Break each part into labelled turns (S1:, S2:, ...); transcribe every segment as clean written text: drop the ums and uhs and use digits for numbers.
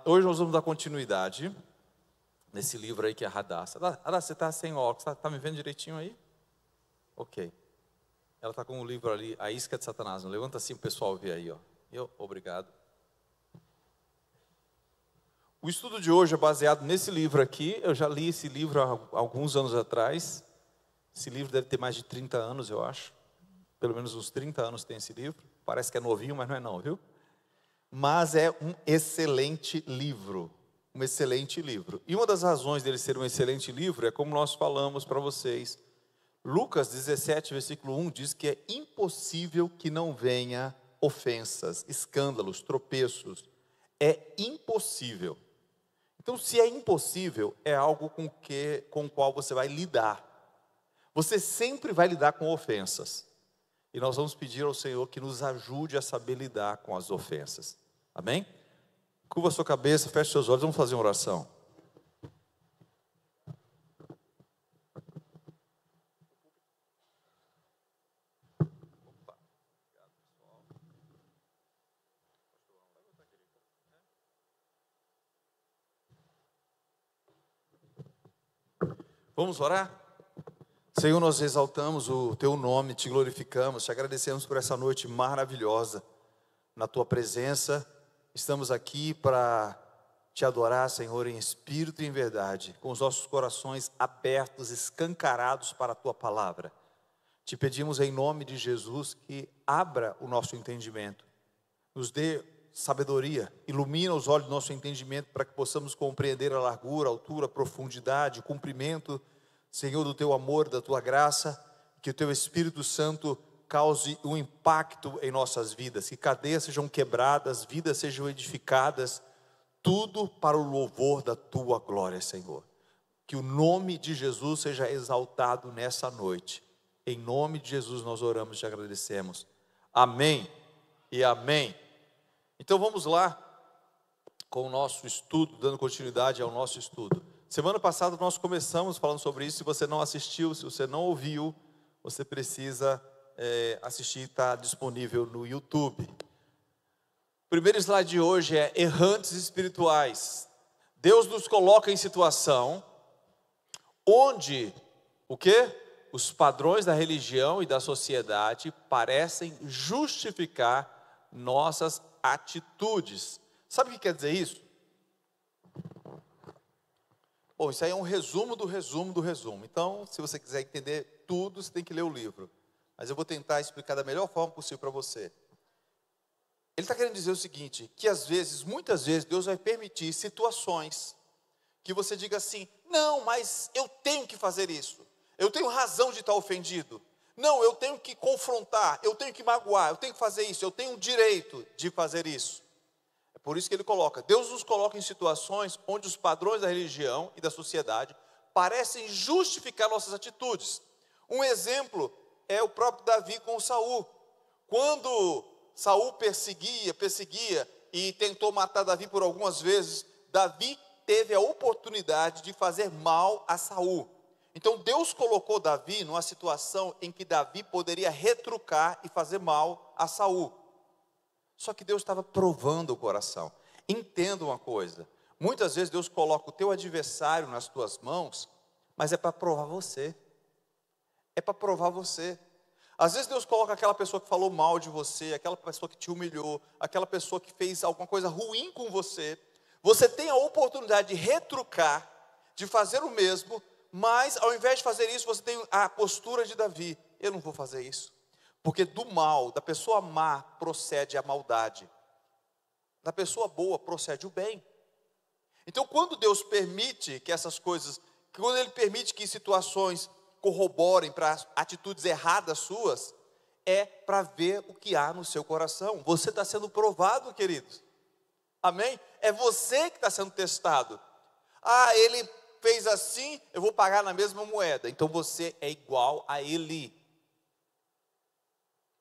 S1: Hoje nós vamos dar continuidade nesse livro aí que é Hadassah. Hadassah, você está sem óculos, está me vendo direitinho aí? Ok. Ela está com o livro ali, A Isca de Satanás. Levanta assim para o pessoal ver aí, ó. Obrigado. O estudo de hoje é baseado nesse livro aqui. Eu já li esse livro há alguns anos atrás. Esse livro deve ter mais de 30 anos, eu acho. Pelo menos uns 30 anos tem esse livro. Parece que é novinho, mas não é não, viu? Mas é um excelente livro. Um excelente livro. E uma das razões dele ser um excelente livro é como nós falamos para vocês. Lucas 17, versículo 1 diz que é impossível que não venha ofensas, escândalos, tropeços. É impossível. Então, se é impossível, é algo com o qual você vai lidar. Você sempre vai lidar com ofensas. E nós vamos pedir ao Senhor que nos ajude a saber lidar com as ofensas. Amém? Curva a sua cabeça, feche seus olhos, vamos fazer uma oração. Vamos orar? Senhor, nós exaltamos o Teu nome, Te glorificamos, Te agradecemos por essa noite maravilhosa. Na Tua presença, estamos aqui para Te adorar, Senhor, em espírito e em verdade, com os nossos corações abertos, escancarados para a Tua palavra. Te pedimos em nome de Jesus que abra o nosso entendimento, nos dê sabedoria, ilumina os olhos do nosso entendimento para que possamos compreender a largura, a altura, a profundidade, o comprimento, Senhor, do Teu amor, da Tua graça, que o Teu Espírito Santo cause um impacto em nossas vidas, que cadeias sejam quebradas, vidas sejam edificadas, tudo para o louvor da Tua glória, Senhor. Que o nome de Jesus seja exaltado nessa noite. Em nome de Jesus nós oramos e te agradecemos. Amém e amém. Então vamos lá com o nosso estudo, dando continuidade ao nosso estudo. Semana passada nós começamos falando sobre isso. Se você não assistiu, se você não ouviu, você precisa assistir, está disponível no YouTube. O primeiro slide de hoje é errantes espirituais. Deus nos coloca em situação onde, o quê? Os padrões da religião e da sociedade parecem justificar nossas atitudes. Sabe o que quer dizer isso? Bom, isso aí é um resumo do resumo do resumo. Então, se você quiser entender tudo, você tem que ler o livro. Mas eu vou tentar explicar da melhor forma possível para você. Ele está querendo dizer o seguinte, que às vezes, muitas vezes, Deus vai permitir situações que você diga assim, não, mas eu tenho que fazer isso. Eu tenho razão de estar ofendido. Não, eu tenho que confrontar, eu tenho que magoar, eu tenho que fazer isso, eu tenho o direito de fazer isso. É por isso que ele coloca, Deus nos coloca em situações onde os padrões da religião e da sociedade parecem justificar nossas atitudes. Um exemplo é o próprio Davi com Saul. Quando Saul perseguia e tentou matar Davi por algumas vezes, Davi teve a oportunidade de fazer mal a Saul. Então Deus colocou Davi numa situação em que Davi poderia retrucar e fazer mal a Saul. Só que Deus estava provando o coração. Entenda uma coisa, muitas vezes Deus coloca o teu adversário nas tuas mãos, mas é para provar você. É para provar você. Às vezes Deus coloca aquela pessoa que falou mal de você, aquela pessoa que te humilhou, aquela pessoa que fez alguma coisa ruim com você. Você tem a oportunidade de retrucar, de fazer o mesmo, mas ao invés de fazer isso, você tem a postura de Davi. Eu não vou fazer isso. Porque do mal, da pessoa má, procede a maldade. Da pessoa boa, procede o bem. Então, quando Deus permite que essas coisas, quando Ele permite que situações corroborem para atitudes erradas suas, é para ver o que há no seu coração. Você está sendo provado, queridos. Amém? É você que está sendo testado. Ah, ele fez assim, eu vou pagar na mesma moeda. Então você é igual a ele.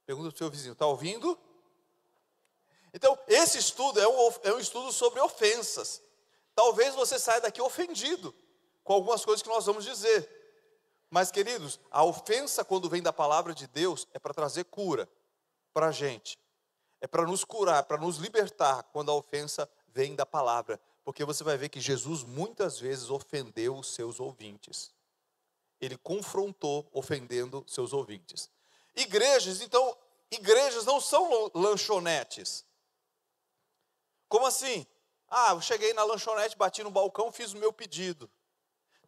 S1: Pergunta para o seu vizinho, está ouvindo? Então, esse estudo é um estudo sobre ofensas. Talvez você saia daqui ofendido com algumas coisas que nós vamos dizer. Mas, queridos, a ofensa, quando vem da palavra de Deus, é para trazer cura para a gente. É para nos curar, para nos libertar quando a ofensa vem da palavra, porque você vai ver que Jesus muitas vezes ofendeu os seus ouvintes. Ele confrontou ofendendo seus ouvintes. Igrejas, então, igrejas não são lanchonetes. Como assim? Eu cheguei na lanchonete, bati no balcão, fiz o meu pedido.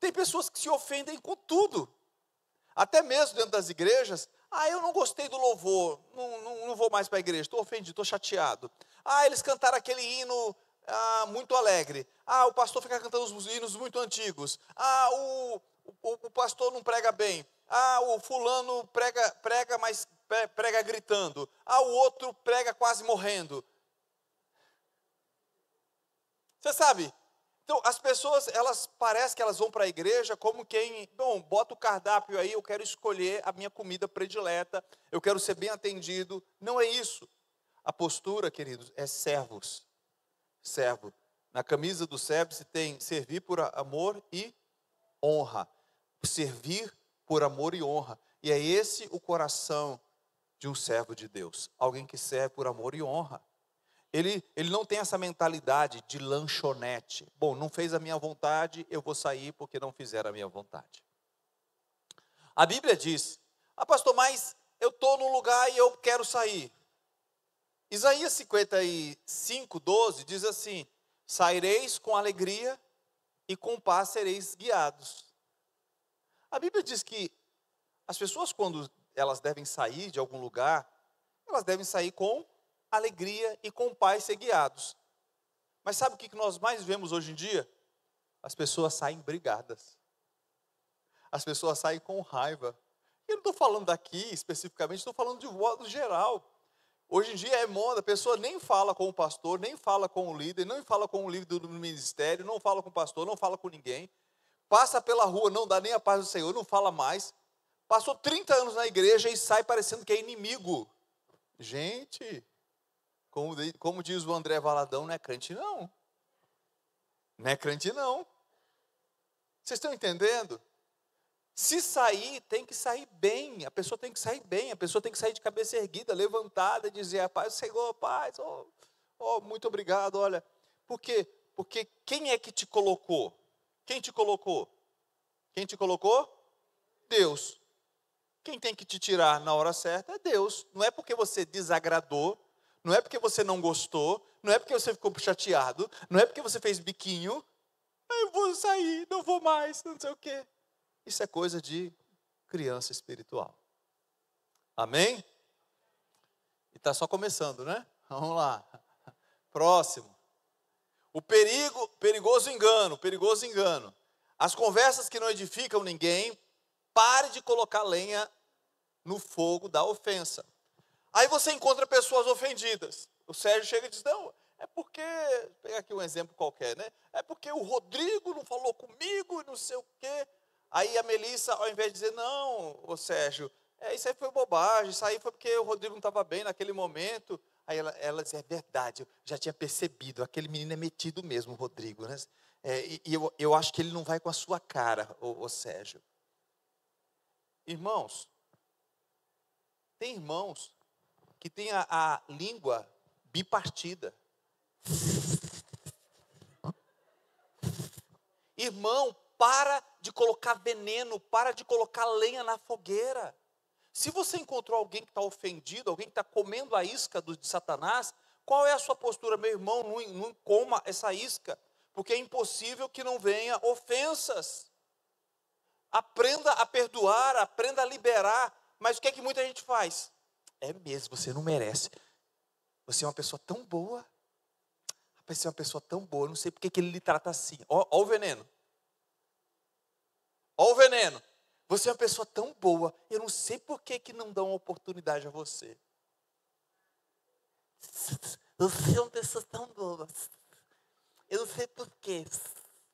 S1: Tem pessoas que se ofendem com tudo. Até mesmo dentro das igrejas. Eu não gostei do louvor, não vou mais para a igreja, estou ofendido, estou chateado. Eles cantaram aquele hino muito alegre. O pastor fica cantando os hinos muito antigos. O pastor não prega bem. O fulano prega, mas prega gritando. O outro prega quase morrendo. Você sabe? Então, as pessoas, elas parecem que elas vão para a igreja como quem, bota o cardápio aí, eu quero escolher a minha comida predileta, eu quero ser bem atendido. Não é isso. A postura, queridos, é servos. Servo. Na camisa do servo se tem servir por amor e honra. Servir por amor e honra. E é esse o coração de um servo de Deus. Alguém que serve por amor e honra. Ele não tem essa mentalidade de lanchonete. Não fez a minha vontade, eu vou sair porque não fizeram a minha vontade. A Bíblia diz, pastor, mas eu estou num lugar e eu quero sair. Isaías 55, 12 diz assim, saireis com alegria e com paz sereis guiados. A Bíblia diz que as pessoas, quando elas devem sair de algum lugar, elas devem sair com alegria e com paz ser guiados. Mas sabe o que nós mais vemos hoje em dia? As pessoas saem brigadas. As pessoas saem com raiva. Eu não estou falando daqui especificamente, estou falando de modo geral. Hoje em dia é moda, a pessoa nem fala com o pastor, nem fala com o líder, não fala com o líder do ministério, não fala com o pastor, não fala com ninguém. Passa pela rua, não dá nem a paz do Senhor, não fala mais. Passou 30 anos na igreja e sai parecendo que é inimigo. Gente, como diz o André Valadão, não é crente não. Não é crente não. Vocês estão entendendo? Se sair, tem que sair bem. A pessoa tem que sair bem. A pessoa tem que sair de cabeça erguida, levantada, e dizer, paz, Senhor, paz, muito obrigado, olha. Por quê? Porque quem é que te colocou? Quem te colocou? Quem te colocou? Deus. Quem tem que te tirar na hora certa é Deus. Não é porque você desagradou, não é porque você não gostou, não é porque você ficou chateado, não é porque você fez biquinho. Eu vou sair, não vou mais, não sei o quê. Isso é coisa de criança espiritual. Amém? E está só começando, né? Vamos lá. Próximo. O perigoso engano. As conversas que não edificam ninguém, pare de colocar lenha no fogo da ofensa. Aí você encontra pessoas ofendidas. O Sérgio chega e diz, não, é porque, vou pegar aqui um exemplo qualquer, né? É porque o Rodrigo não falou comigo e não sei o quê. Aí a Melissa, ao invés de dizer, não, ô Sérgio, isso aí foi bobagem, isso aí foi porque o Rodrigo não estava bem naquele momento. Aí ela diz, é verdade, eu já tinha percebido, aquele menino é metido mesmo, o Rodrigo, né? Eu acho que ele não vai com a sua cara, ô Sérgio. Irmãos, tem irmãos que têm a língua bipartida. Irmão, para de colocar veneno, para de colocar lenha na fogueira. Se você encontrou alguém que está ofendido, alguém que está comendo a isca de Satanás, qual é a sua postura? Meu irmão, não coma essa isca, porque é impossível que não venha ofensas. Aprenda a perdoar, aprenda a liberar, mas o que é que muita gente faz? É mesmo, você não merece. Você é uma pessoa tão boa. Você é uma pessoa tão boa, não sei por que ele lhe trata assim. Ó o veneno. Ó o veneno. Você é uma pessoa tão boa, eu não sei por que não dão uma oportunidade a você. Você é uma pessoa tão boa. Eu não sei por que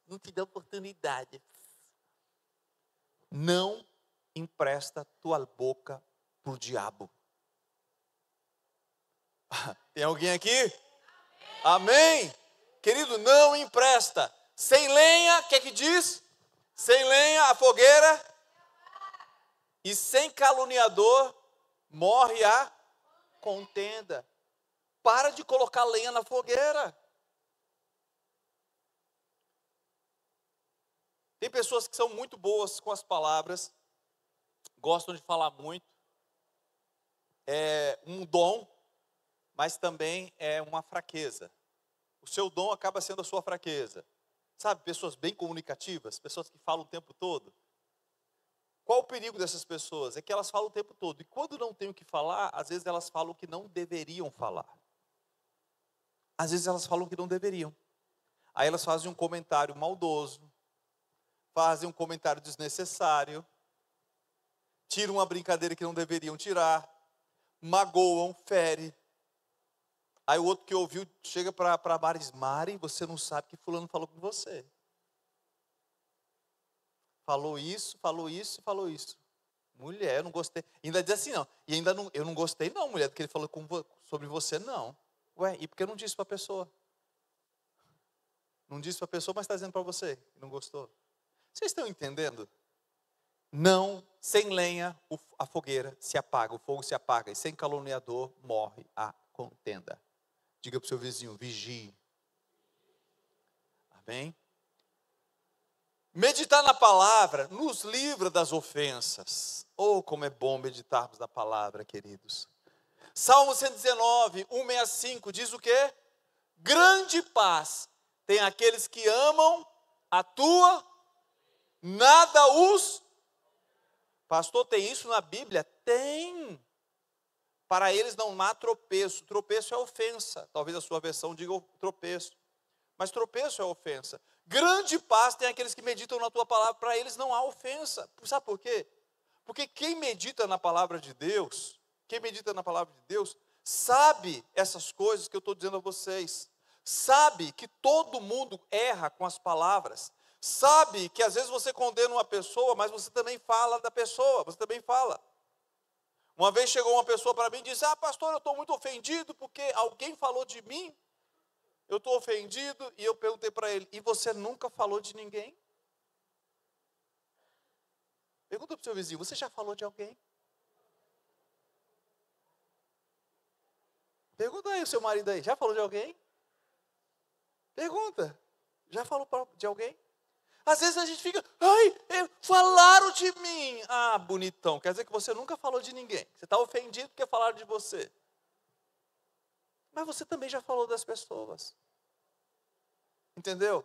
S1: não te dão oportunidade. Não empresta tua boca para o diabo. Tem alguém aqui? Amém? Querido, não empresta. Sem lenha, o que é que diz? Sem lenha, a fogueira. E sem caluniador, morre a contenda. Para de colocar lenha na fogueira. Tem pessoas que são muito boas com as palavras, gostam de falar muito, é um dom, mas também é uma fraqueza. O seu dom acaba sendo a sua fraqueza. Sabe, pessoas bem comunicativas, pessoas que falam o tempo todo. Qual o perigo dessas pessoas? É que elas falam o tempo todo. E quando não tem o que falar, às vezes elas falam o que não deveriam falar. Às vezes elas falam o que não deveriam. Aí elas fazem um comentário maldoso, fazem um comentário desnecessário, tiram uma brincadeira que não deveriam tirar, magoam, ferem. Aí o outro que ouviu chega para a Mari e diz: Mari, você não sabe que fulano falou com você. Falou isso, falou isso, falou isso. Mulher, eu não gostei. Ainda diz assim, não. E ainda não, eu não gostei não, mulher, do que ele falou sobre você, não. Ué, e por que eu não disse para a pessoa? Não disse para a pessoa, mas está dizendo para você que não gostou. Vocês estão entendendo? Não, sem lenha a fogueira se apaga, o fogo se apaga. E sem caluniador morre a contenda. Diga para o seu vizinho, vigie. Amém? Meditar na palavra nos livra das ofensas. Oh, como é bom meditarmos na palavra, queridos. Salmo 119, 165 diz o quê? Grande paz tem aqueles que amam a tua, nada os... Pastor, tem isso na Bíblia? Tem. Para eles não há tropeço. Tropeço é ofensa. Talvez a sua versão diga tropeço. Mas tropeço é ofensa. Grande paz tem aqueles que meditam na tua palavra. Para eles não há ofensa. Sabe por quê? Porque quem medita na palavra de Deus, sabe essas coisas que eu estou dizendo a vocês. Sabe que todo mundo erra com as palavras. Sabe que às vezes você condena uma pessoa, mas você também fala da pessoa. Você também fala. Uma vez chegou uma pessoa para mim e disse: pastor, eu estou muito ofendido porque alguém falou de mim. Eu estou ofendido. E eu perguntei para ele: e você nunca falou de ninguém? Pergunta para o seu vizinho: você já falou de alguém? Pergunta aí o seu marido aí: já falou de alguém? Pergunta: já falou de alguém? Às vezes a gente fica: falaram de mim. Ah, bonitão, quer dizer que você nunca falou de ninguém. Você está ofendido porque falaram de você. Mas você também já falou das pessoas. Entendeu?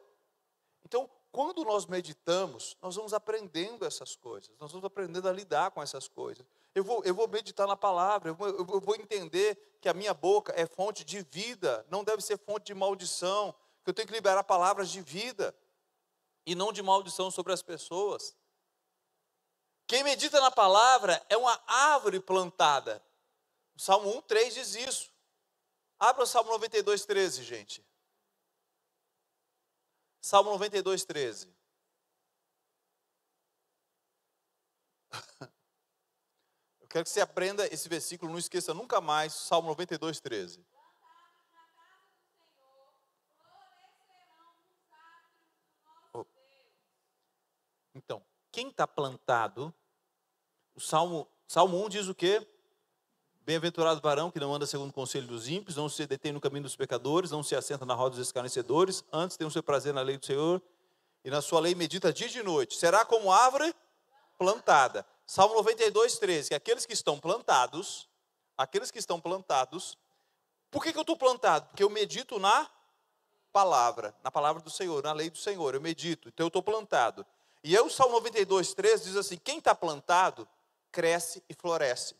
S1: Então, quando nós meditamos, nós vamos aprendendo essas coisas. Nós vamos aprendendo a lidar com essas coisas. Eu vou meditar na palavra. Eu vou entender que a minha boca é fonte de vida. Não deve ser fonte de maldição. Que eu tenho que liberar palavras de vida. E não de maldição sobre as pessoas. Quem medita na palavra é uma árvore plantada. O Salmo 1:3 diz isso. Abra o Salmo 92:13, gente. Salmo 92:13. Eu quero que você aprenda esse versículo, não esqueça nunca mais. Salmo 92:13. Então, quem está plantado, o Salmo 1 diz o quê? Bem-aventurado o varão que não anda segundo o conselho dos ímpios, não se detém no caminho dos pecadores, não se assenta na roda dos escarnecedores, antes tem o seu prazer na lei do Senhor, e na sua lei medita dia e de noite. Será como árvore plantada. Salmo 92:13, que aqueles que estão plantados, por que eu estou plantado? Porque eu medito na palavra do Senhor, na lei do Senhor, eu medito, então eu estou plantado. E aí o Salmo 92:13 diz assim: quem está plantado, cresce e floresce.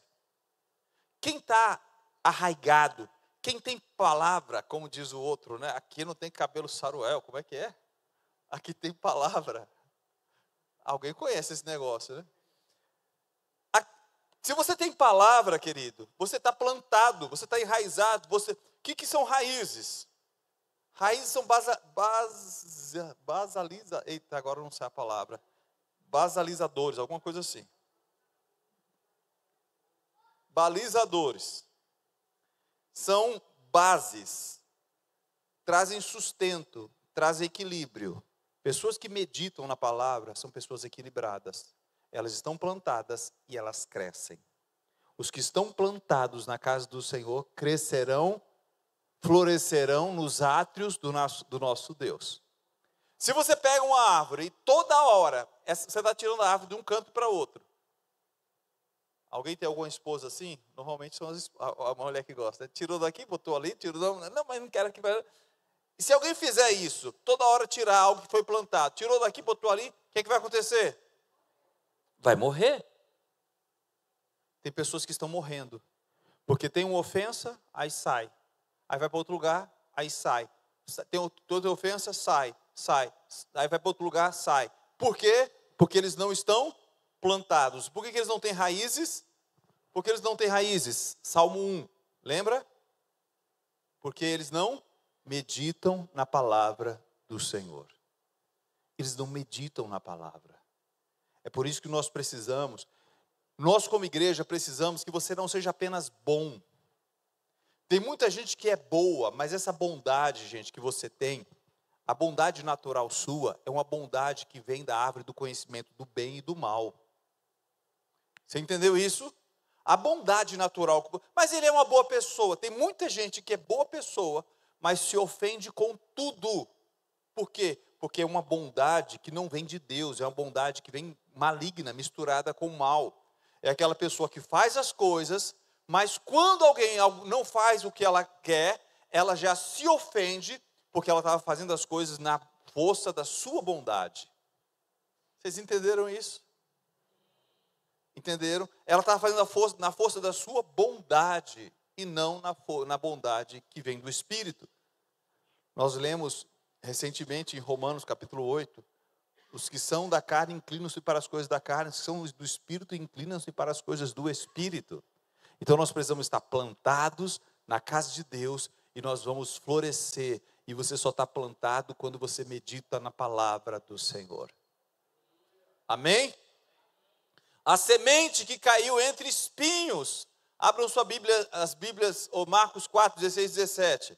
S1: Quem está arraigado, quem tem palavra, como diz o outro, né? Aqui não tem cabelo saruel, como é que é? Aqui tem palavra. Alguém conhece esse negócio, né? Se você tem palavra, querido, você está plantado, você está enraizado. O que são raízes? Raízes são eita, agora eu não sei a palavra. Basalizadores, alguma coisa assim. Balizadores. São bases. Trazem sustento, trazem equilíbrio. Pessoas que meditam na palavra são pessoas equilibradas. Elas estão plantadas e elas crescem. Os que estão plantados na casa do Senhor crescerão, florescerão nos átrios do nosso Deus. Se você pega uma árvore e toda hora você está tirando a árvore de um canto para outro. Alguém tem alguma esposa assim? Normalmente são a mulher que gosta. Tirou daqui, botou ali, tirou. Não, mas não quero que. E se alguém fizer isso, toda hora tirar algo que foi plantado, tirou daqui, botou ali, o que é que vai acontecer? Vai morrer. Tem pessoas que estão morrendo. Porque tem uma ofensa, aí sai. Aí vai para outro lugar, aí sai. Tem outra ofensa, sai. Aí vai para outro lugar, sai. Por quê? Porque eles não estão plantados. Por que eles não têm raízes? Porque eles não têm raízes. Salmo 1, lembra? Porque eles não meditam na palavra do Senhor. Eles não meditam na palavra. É por isso que nós precisamos, nós como igreja precisamos que você não seja apenas bom. Tem muita gente que é boa, mas essa bondade, gente, que você tem, a bondade natural sua, é uma bondade que vem da árvore do conhecimento do bem e do mal. Você entendeu isso? A bondade natural, mas ele é uma boa pessoa. Tem muita gente que é boa pessoa, mas se ofende com tudo. Por quê? Porque é uma bondade que não vem de Deus, é uma bondade que vem maligna, misturada com o mal. É aquela pessoa que faz as coisas, mas quando alguém não faz o que ela quer, ela já se ofende, porque ela estava fazendo as coisas na força da sua bondade. Vocês entenderam isso? Entenderam? Ela estava fazendo na força da sua bondade, e não na bondade que vem do Espírito. Nós lemos recentemente em Romanos capítulo 8, os que são da carne inclinam-se para as coisas da carne, os que são do Espírito inclinam-se para as coisas do Espírito. Então nós precisamos estar plantados na casa de Deus, e nós vamos florescer, e você só está plantado quando você medita na palavra do Senhor. Amém? A semente que caiu entre espinhos. Abram sua Bíblia, as Bíblias, ou Marcos 4, 16, 17.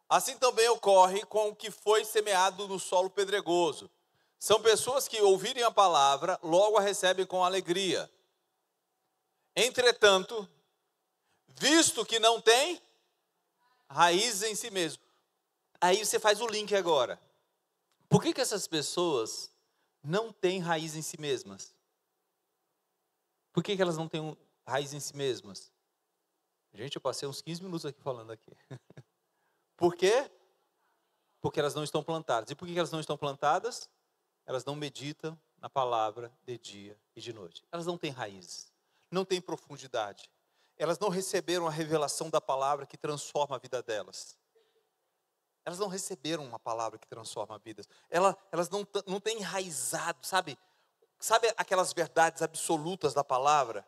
S1: Assim também ocorre com o que foi semeado no solo pedregoso. São pessoas que ouvirem a palavra, logo a recebem com alegria. Entretanto, visto que não tem raízes em si mesmo. Aí você faz o link agora. Por que essas pessoas não têm raiz em si mesmas? Por que elas não têm raiz em si mesmas? Gente, eu passei uns 15 minutos aqui falando aqui. Por quê? Porque elas não estão plantadas. E por que elas não estão plantadas? Elas não meditam na palavra de dia e de noite. Elas não têm raízes, não têm profundidade. Elas não receberam a revelação da palavra que transforma a vida delas. Elas não receberam uma palavra que transforma a vida. Elas não têm enraizado, sabe? Sabe aquelas verdades absolutas da palavra?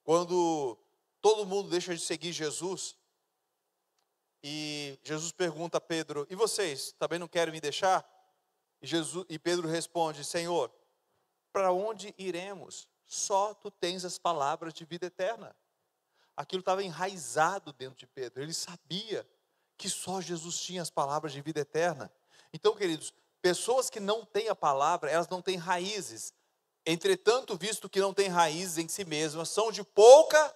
S1: Quando todo mundo deixa de seguir Jesus, e Jesus pergunta a Pedro, e vocês também não querem me deixar? E Pedro responde, Senhor, para onde iremos? Só tu tens as palavras de vida eterna. Aquilo estava enraizado dentro de Pedro. Ele sabia que só Jesus tinha as palavras de vida eterna. Então, queridos, pessoas que não têm a palavra, elas não têm raízes. Entretanto, visto que não têm raízes em si mesmas, são de pouca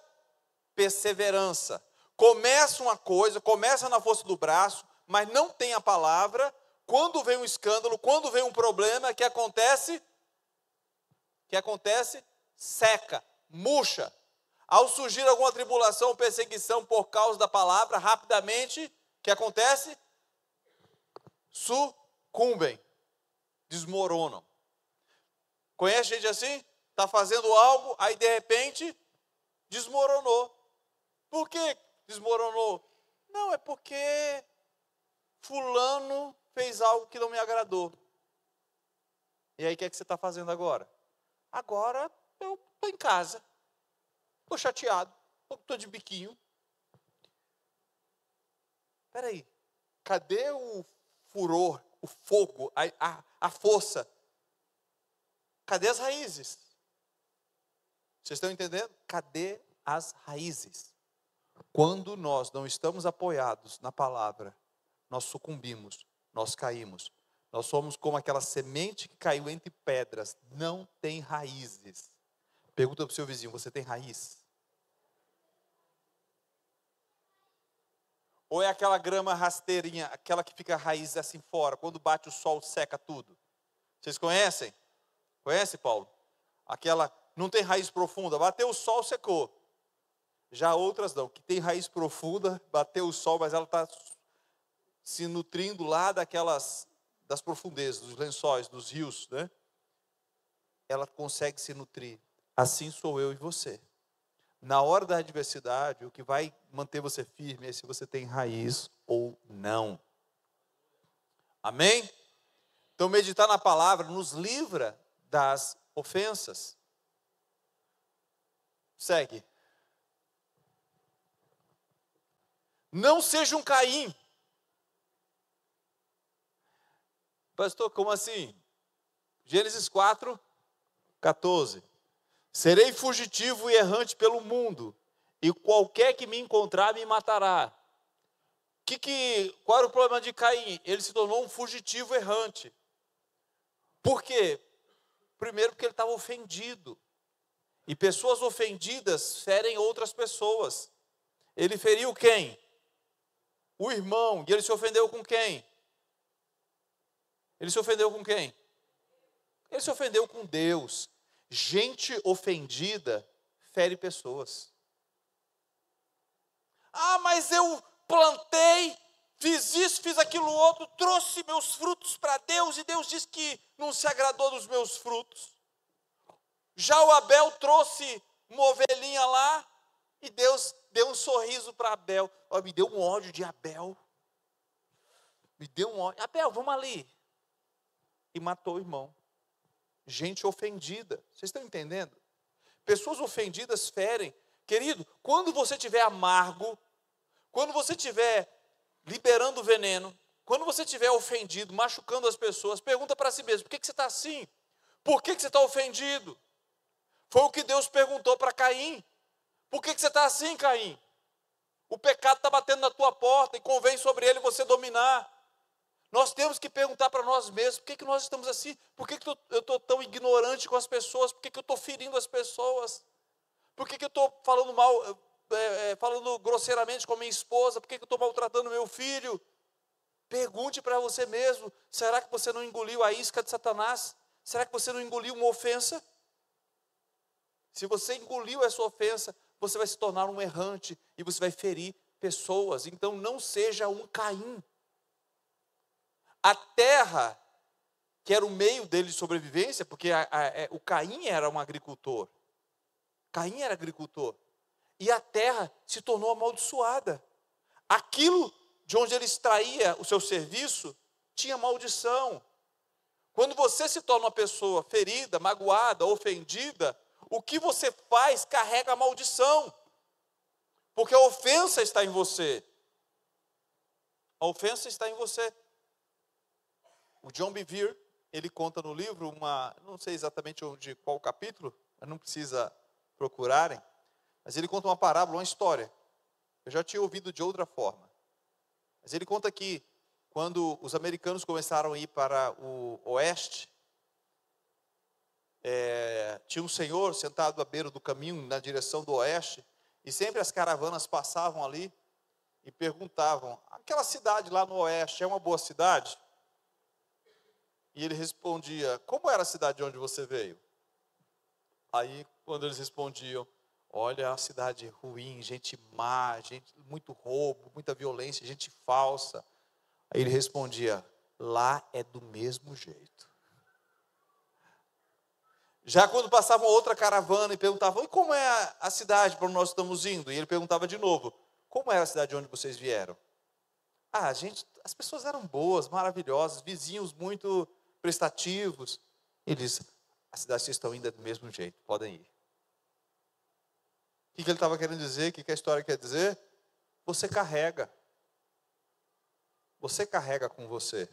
S1: perseverança. Começa uma coisa, começa na força do braço, mas não tem a palavra. Quando vem um escândalo, quando vem um problema, o que acontece? Seca, murcha. Ao surgir alguma tribulação ou perseguição por causa da palavra, rapidamente, o que acontece? Sucumbem, desmoronam. Conhece gente assim? Está fazendo algo, aí de repente, desmoronou. Por que desmoronou? Não, é porque fulano fez algo que não me agradou. E aí o que é que você está fazendo agora? Agora eu estou em casa. Estou chateado, estou de biquinho. Espera aí, cadê o furor, o fogo, a força? Cadê as raízes? Vocês estão entendendo? Cadê as raízes? Quando nós não estamos apoiados na palavra, nós sucumbimos, nós caímos. Nós somos como aquela semente que caiu entre pedras, não tem raízes. Pergunta para o seu vizinho, você tem raiz? Ou é aquela grama rasteirinha, aquela que fica a raiz assim fora, quando bate o sol seca tudo? Vocês conhecem? Conhece, Paulo? Aquela não tem raiz profunda, bateu o sol, secou. Já outras não, que tem raiz profunda, bateu o sol, mas ela está se nutrindo lá das profundezas, dos lençóis, dos rios, né? Ela consegue se nutrir. Assim sou eu e você. Na hora da adversidade, o que vai manter você firme é se você tem raiz ou não. Amém? Então, meditar na palavra nos livra das ofensas. Segue. Não seja um Caim. Pastor, como assim? Gênesis 4, 14. Serei fugitivo e errante pelo mundo, e qualquer que me encontrar me matará. Qual era o problema de Caim? Ele se tornou um fugitivo errante. Por quê? Primeiro porque ele estava ofendido. E pessoas ofendidas ferem outras pessoas. Ele feriu quem? O irmão. E ele se ofendeu com quem? Ele se ofendeu com quem? Ele se ofendeu com Deus. Gente ofendida fere pessoas. Ah, mas eu plantei, fiz isso, fiz aquilo outro, trouxe meus frutos para Deus e Deus disse que não se agradou dos meus frutos. Já o Abel trouxe uma ovelhinha lá e Deus deu um sorriso para Abel. Oh, me deu um ódio de Abel. Me deu um ódio. Abel, vamos ali. E matou o irmão. Gente ofendida. Vocês estão entendendo? Pessoas ofendidas ferem. Querido, quando você estiver amargo, quando você estiver liberando veneno, quando você estiver ofendido, machucando as pessoas, pergunta para si mesmo, por que você está assim? Por que você está ofendido? Foi o que Deus perguntou para Caim. Por que você está assim, Caim? O pecado está batendo na tua porta e convém sobre ele você dominar. Nós temos que perguntar para nós mesmos, por que nós estamos assim? Por que eu estou tão ignorante com as pessoas? Por que eu estou ferindo as pessoas? Por que eu estou falando mal, falando grosseiramente com a minha esposa? Por que eu estou maltratando meu filho? Pergunte para você mesmo, será que você não engoliu a isca de Satanás? Será que você não engoliu uma ofensa? Se você engoliu essa ofensa, você vai se tornar um errante e você vai ferir pessoas. Então não seja um Caim. A terra, que era o meio dele de sobrevivência, porque o Caim era um agricultor. Caim era agricultor. E a terra se tornou amaldiçoada. Aquilo de onde ele extraía o seu serviço tinha maldição. Quando você se torna uma pessoa ferida, magoada, ofendida, o que você faz carrega a maldição. Porque a ofensa está em você. A ofensa está em você. O John Bevere, ele conta no livro não sei exatamente qual capítulo, mas não precisa procurarem, mas ele conta uma parábola, uma história. Eu já tinha ouvido de outra forma. Mas ele conta que quando os americanos começaram a ir para o oeste, tinha um senhor sentado à beira do caminho, na direção do oeste, e sempre as caravanas passavam ali e perguntavam, aquela cidade lá no oeste é uma boa cidade? E ele respondia, como era a cidade de onde você veio? Aí, quando eles respondiam, olha, é uma cidade ruim, gente má, muito roubo, muita violência, gente falsa. Aí ele respondia, lá é do mesmo jeito. Já quando passava outra caravana e perguntavam, e como é a cidade para onde nós estamos indo? E ele perguntava de novo, como era a cidade de onde vocês vieram? As pessoas eram boas, maravilhosas, vizinhos muito prestativos. Ele disse, a cidade vocês estão indo é do mesmo jeito, podem ir. O que ele estava querendo dizer? O que a história quer dizer? Você carrega com você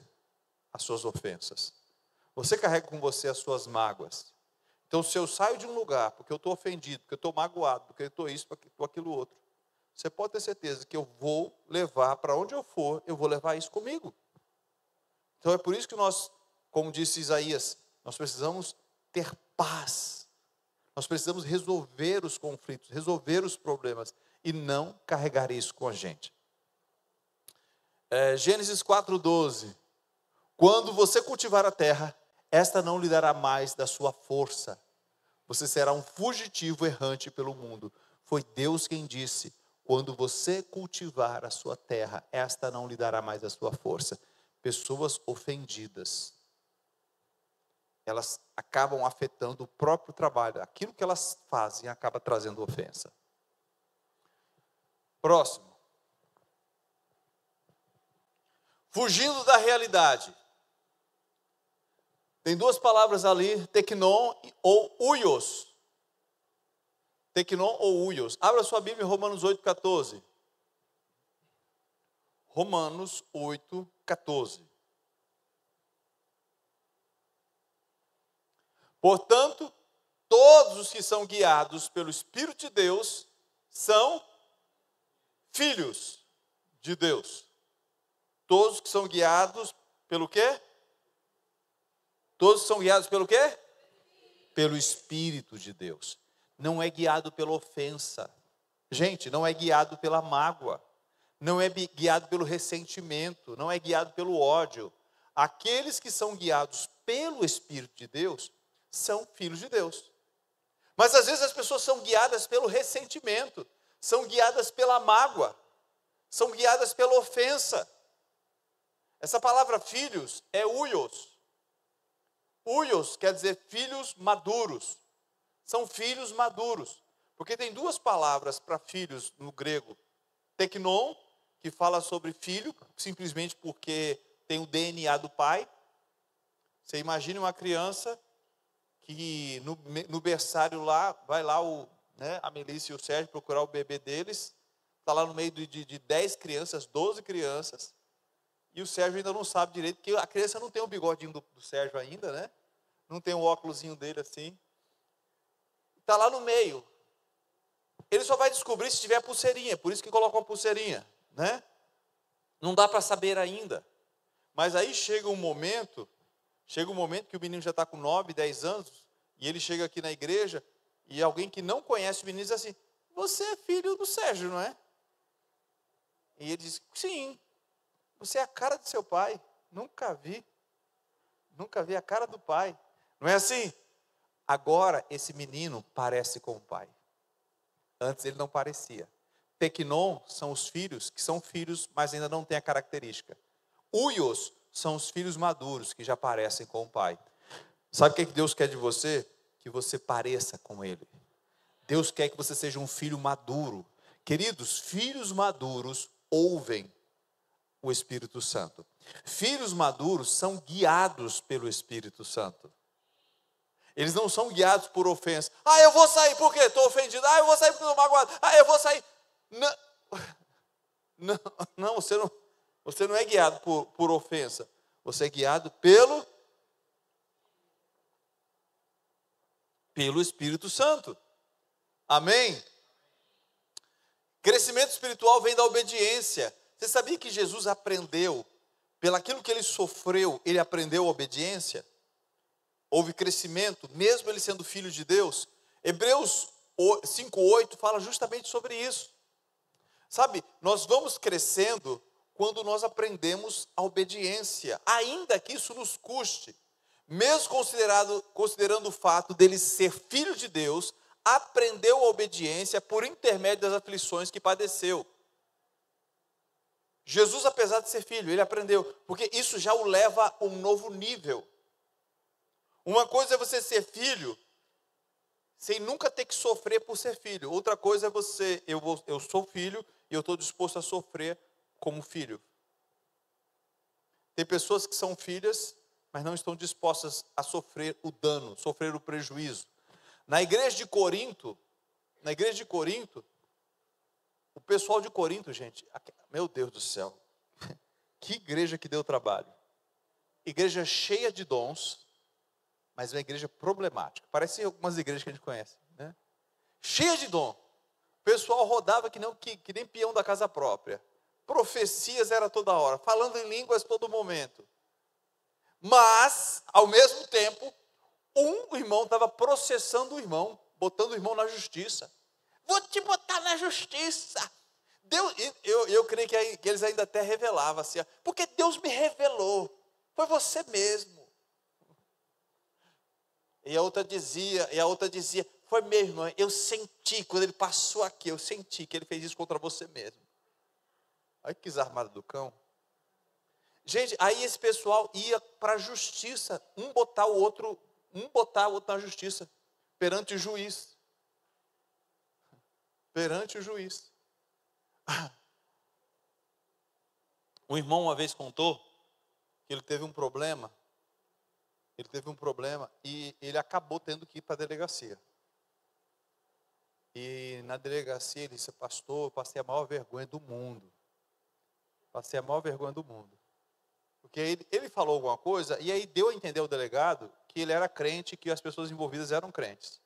S1: as suas ofensas. Você carrega com você as suas mágoas. Então, se eu saio de um lugar porque eu estou ofendido, porque eu estou magoado, porque eu estou isso, porque eu estou aquilo outro, você pode ter certeza que eu vou levar, para onde eu for, eu vou levar isso comigo. Então é por isso que nós, como disse Isaías, nós precisamos ter paz. Nós precisamos resolver os conflitos, resolver os problemas e não carregar isso com a gente. Gênesis 4:12. Quando você cultivar a terra, esta não lhe dará mais da sua força. Você será um fugitivo errante pelo mundo. Foi Deus quem disse: quando você cultivar a sua terra, esta não lhe dará mais da sua força. Pessoas ofendidas, elas acabam afetando o próprio trabalho. Aquilo que elas fazem acaba trazendo ofensa. Próximo. Fugindo da realidade. Tem duas palavras ali, teknon ou uios. Teknon ou uios. Abra sua Bíblia em Romanos 8,14. Romanos 8,14. Portanto, todos os que são guiados pelo Espírito de Deus são filhos de Deus. Todos que são guiados pelo quê? Todos são guiados pelo quê? Pelo Espírito de Deus. Não é guiado pela ofensa. Gente, não é guiado pela mágoa. Não é guiado pelo ressentimento. Não é guiado pelo ódio. Aqueles que são guiados pelo Espírito de Deus são filhos de Deus. Mas às vezes as pessoas são guiadas pelo ressentimento. São guiadas pela mágoa. São guiadas pela ofensa. Essa palavra filhos é uios. Uios quer dizer filhos maduros. São filhos maduros. Porque tem duas palavras para filhos no grego. Teknon, que fala sobre filho, simplesmente porque tem o DNA do pai. Você imagine uma criança que no berçário lá, vai lá a Melissa e o Sérgio procurar o bebê deles. Está lá no meio de 10 crianças, 12 crianças. E o Sérgio ainda não sabe direito, porque a criança não tem o bigodinho do Sérgio ainda, né? Não tem o óculosinho dele assim. Está lá no meio. Ele só vai descobrir se tiver pulseirinha, por isso que colocou a pulseirinha, né? Não dá para saber ainda. Mas aí chega um momento que o menino já está com 9, 10 anos, e ele chega aqui na igreja, e alguém que não conhece o menino diz assim: você é filho do Sérgio, não é? E ele diz: sim. Você é a cara do seu pai. Nunca vi a cara do pai. Não é assim? Agora esse menino parece com o pai. Antes ele não parecia. Teknon são os filhos, que são filhos, mas ainda não têm a característica. Uios são os filhos maduros, que já parecem com o pai. Sabe o que Deus quer de você? Que você pareça com ele. Deus quer que você seja um filho maduro. Queridos, filhos maduros ouvem o Espírito Santo. Filhos maduros são guiados pelo Espírito Santo. Eles não são guiados por ofensa. Eu vou sair porque estou ofendido. Eu vou sair porque estou magoado. Eu vou sair. Não, você não é guiado por ofensa. Você é guiado pelo Espírito Santo. Amém? Crescimento espiritual vem da obediência. Você sabia que Jesus aprendeu, pelaquilo que ele sofreu, ele aprendeu a obediência? Houve crescimento, mesmo ele sendo filho de Deus. Hebreus 5:8 fala justamente sobre isso. Sabe, nós vamos crescendo quando nós aprendemos a obediência, ainda que isso nos custe. Mesmo considerando o fato dele ser filho de Deus, aprendeu a obediência por intermédio das aflições que padeceu. Jesus, apesar de ser filho, ele aprendeu, porque isso já o leva a um novo nível. Uma coisa é você ser filho, sem nunca ter que sofrer por ser filho. Outra coisa é eu sou filho e eu estou disposto a sofrer como filho. Tem pessoas que são filhas, mas não estão dispostas a sofrer o dano, sofrer o prejuízo. Na igreja de Corinto, o pessoal de Corinto, gente, meu Deus do céu, que igreja que deu trabalho. Igreja cheia de dons, mas uma igreja problemática. Parece algumas igrejas que a gente conhece, né? Cheia de dom. O pessoal rodava que nem peão da casa própria. Profecias era toda hora, falando em línguas todo momento. Mas, ao mesmo tempo, um irmão estava processando o irmão, botando o irmão na justiça. Vou te botar na justiça. Deus, eu creio que eles ainda até revelavam assim, porque Deus me revelou, foi você mesmo. E a outra dizia, foi mesmo, irmã, eu senti, quando ele passou aqui, eu senti que ele fez isso contra você mesmo. Olha que desarmado do cão. Gente, aí esse pessoal ia para a justiça, um botar o outro na justiça, perante o juiz. Perante o juiz. Um irmão uma vez contou que ele teve um problema. E ele acabou tendo que ir para a delegacia. E na delegacia ele disse, pastor, eu passei a maior vergonha do mundo. Porque ele falou alguma coisa e aí deu a entender ao delegado que ele era crente, que as pessoas envolvidas eram crentes.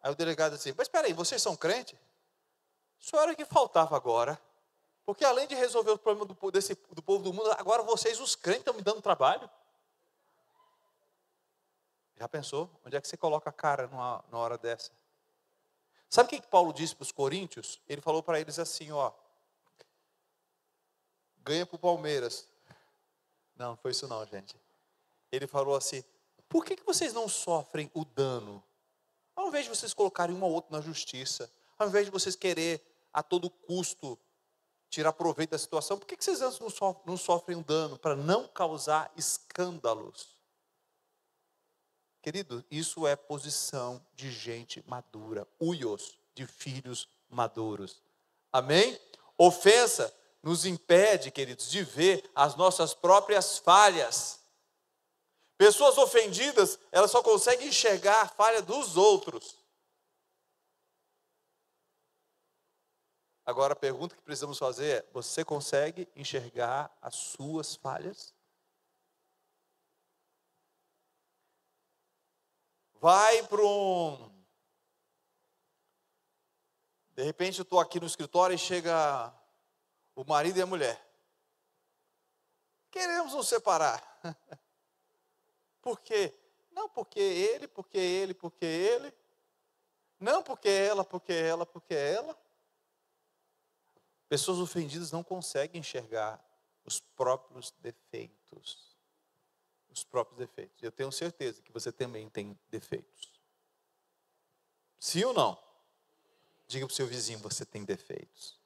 S1: Aí o delegado disse, mas espera aí, vocês são crentes? Só era o que faltava agora. Porque além de resolver o problema do povo do mundo, agora vocês, os crentes, estão me dando trabalho. Já pensou? Onde é que você coloca a cara numa hora dessa? Sabe o que Paulo disse para os coríntios? Ele falou para eles assim, ganha para o Palmeiras. Não foi isso não, gente. Ele falou assim, por que vocês não sofrem o dano? Ao invés de vocês colocarem um ao outro na justiça, ao invés de vocês querer a todo custo tirar proveito da situação, por que vocês antes não sofrem um dano para não causar escândalos? Querido, isso é posição de gente madura, uios, de filhos maduros. Amém? Ofensa nos impede, queridos, de ver as nossas próprias falhas. Pessoas ofendidas, elas só conseguem enxergar a falha dos outros. Agora a pergunta que precisamos fazer é, você consegue enxergar as suas falhas? Vai para de repente eu estou aqui no escritório e chega o marido e a mulher. Queremos nos separar. Por quê? Não, porque ele. Não, porque ela. Pessoas ofendidas não conseguem enxergar os próprios defeitos. Eu tenho certeza que você também tem defeitos. Sim ou não? Diga para o seu vizinho, você tem defeitos.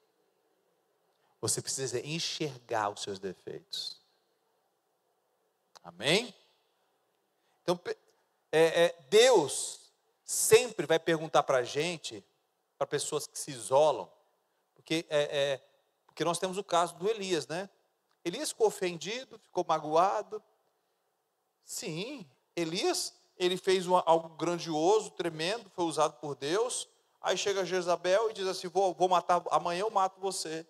S1: Você precisa enxergar os seus defeitos. Amém? Então, Deus sempre vai perguntar para a gente, para pessoas que se isolam, porque nós temos o caso do Elias, né? Elias ficou ofendido, ficou magoado. Sim, Elias, ele fez algo grandioso, tremendo, foi usado por Deus. Aí chega Jezabel e diz assim, vou matar, amanhã eu mato você.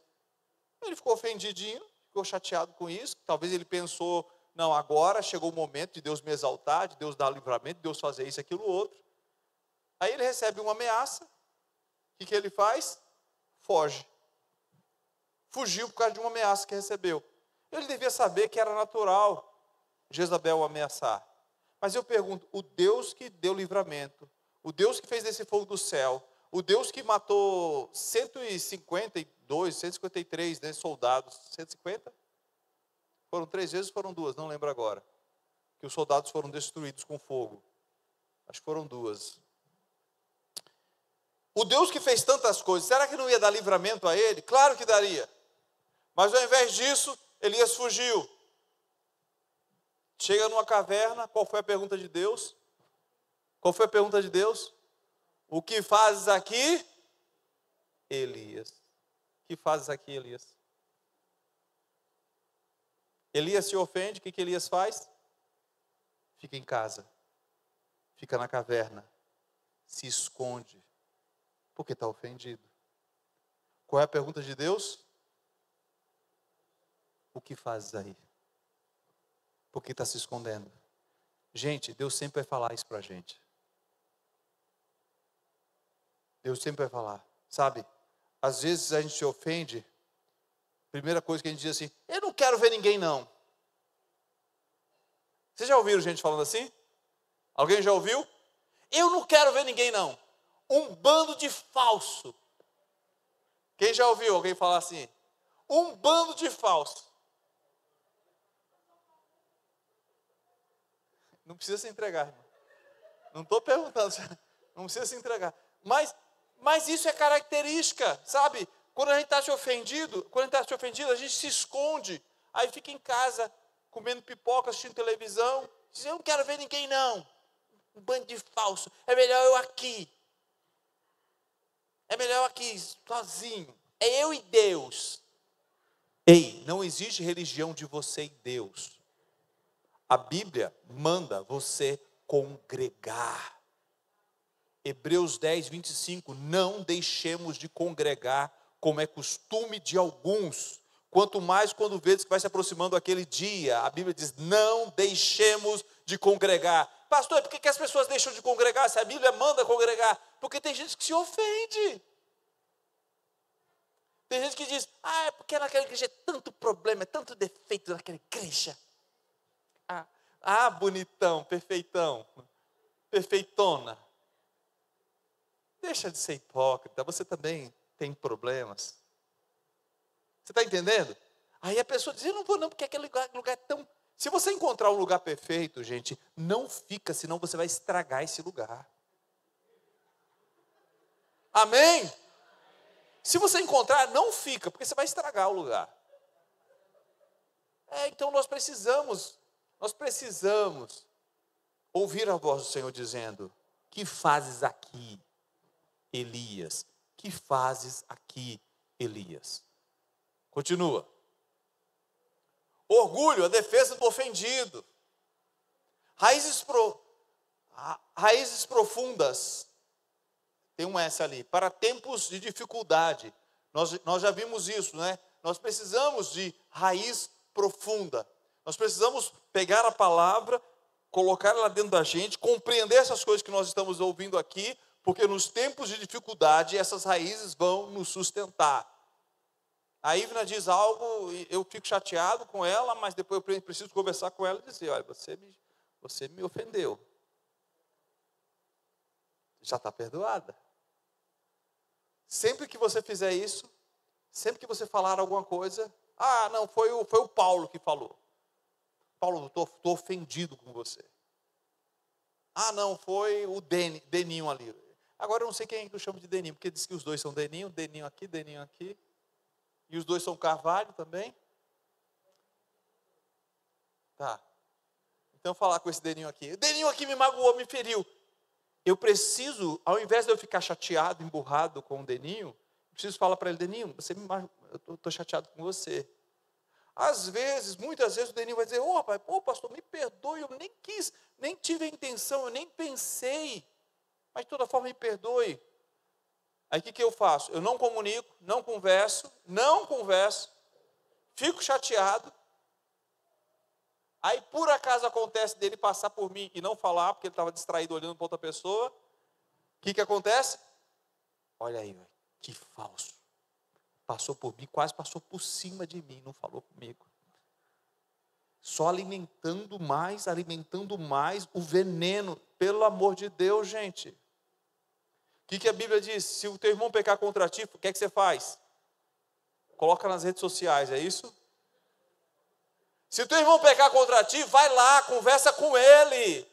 S1: Ele ficou ofendidinho, ficou chateado com isso. Talvez ele pensou, não, agora chegou o momento de Deus me exaltar, de Deus dar livramento, de Deus fazer isso, aquilo, outro. Aí ele recebe uma ameaça. O que ele faz? Foge. Fugiu por causa de uma ameaça que recebeu. Ele devia saber que era natural Jezabel o ameaçar. Mas eu pergunto, o Deus que deu livramento, o Deus que fez desse fogo do céu, o Deus que matou 153, né, soldados, 150? Foram 3 vezes, foram 2, não lembro agora. Que os soldados foram destruídos com fogo. Acho que foram 2. O Deus que fez tantas coisas, será que não ia dar livramento a ele? Claro que daria. Mas ao invés disso, Elias fugiu. Chega numa caverna, qual foi a pergunta de Deus? O que fazes aqui, Elias? O que fazes aqui, Elias? Elias se ofende, o que Elias faz? Fica em casa, fica na caverna, se esconde, porque está ofendido. Qual é a pergunta de Deus? O que fazes aí? Por que está se escondendo? Gente, Deus sempre vai falar isso para a gente. Deus sempre vai falar. Sabe, às vezes a gente se ofende, primeira coisa que a gente diz assim, eu não quero ver ninguém não. Vocês já ouviram gente falando assim? Alguém já ouviu? Eu não quero ver ninguém, não. Um bando de falso. Quem já ouviu alguém falar assim? Um bando de falso. Não precisa se entregar, irmão. Não estou perguntando, não precisa se entregar. Mas isso é característica, sabe? Quando a gente está se ofendido, a gente se esconde. Aí fica em casa, comendo pipoca, assistindo televisão. Diz, eu não quero ver ninguém, não. Um bando de falso. É melhor eu aqui. É melhor eu aqui, sozinho. É eu e Deus. Ei, não existe religião de você e Deus. A Bíblia manda você congregar. Hebreus 10, 25. Não deixemos de congregar, como é costume de alguns. Quanto mais quando vês que vai se aproximando aquele dia. A Bíblia diz, não deixemos de congregar. Pastor, por que as pessoas deixam de congregar se a Bíblia manda congregar? Porque tem gente que se ofende. Tem gente que diz, é porque naquela igreja é tanto problema, é tanto defeito naquela igreja. Bonitão, perfeitão, perfeitona. Deixa de ser hipócrita, você também tem problemas. Você está entendendo? Aí a pessoa diz, eu não vou não, porque aquele lugar é tão... Se você encontrar um lugar perfeito, gente, não fica, senão você vai estragar esse lugar. Amém? Se você encontrar, não fica, porque você vai estragar o lugar. Então nós precisamos ouvir a voz do Senhor dizendo, que fazes aqui, Elias? Que fazes aqui, Elias? Continua. Orgulho, a defesa do ofendido. Raízes profundas. Tem um S ali. Para tempos de dificuldade. Nós já vimos isso, né? Nós precisamos de raiz profunda. Nós precisamos pegar a palavra, colocar ela dentro da gente, compreender essas coisas que nós estamos ouvindo aqui, porque nos tempos de dificuldade, essas raízes vão nos sustentar. A Ivna diz algo, eu fico chateado com ela, mas depois eu preciso conversar com ela e dizer, olha, você me ofendeu. Já está perdoada. Sempre que você fizer isso, sempre que você falar alguma coisa, não, foi o Paulo que falou. Paulo, estou ofendido com você. Não, foi o Deninho ali. Agora eu não sei quem é que eu chamo de Deninho, porque diz que os dois são Deninho aqui. E os dois são Carvalho também? Tá. Então falar com esse Deninho aqui. O Deninho aqui me magoou, me feriu. Eu preciso, ao invés de eu ficar chateado, emburrado com o Deninho, eu preciso falar para ele, Deninho, eu estou chateado com você. Muitas vezes o Deninho vai dizer, pastor, me perdoe, eu nem quis, nem tive a intenção, eu nem pensei. Mas de toda forma me perdoe. Aí o que eu faço? Eu não comunico, não converso, fico chateado. Aí por acaso acontece dele passar por mim e não falar, porque ele estava distraído olhando para outra pessoa. O que acontece? Olha aí, que falso. Passou por mim, quase passou por cima de mim, não falou comigo. Só alimentando mais o veneno. Pelo amor de Deus, gente. O que a Bíblia diz? Se o teu irmão pecar contra ti, o que é que você faz? Coloca nas redes sociais, é isso? Se o teu irmão pecar contra ti, vai lá, conversa com ele.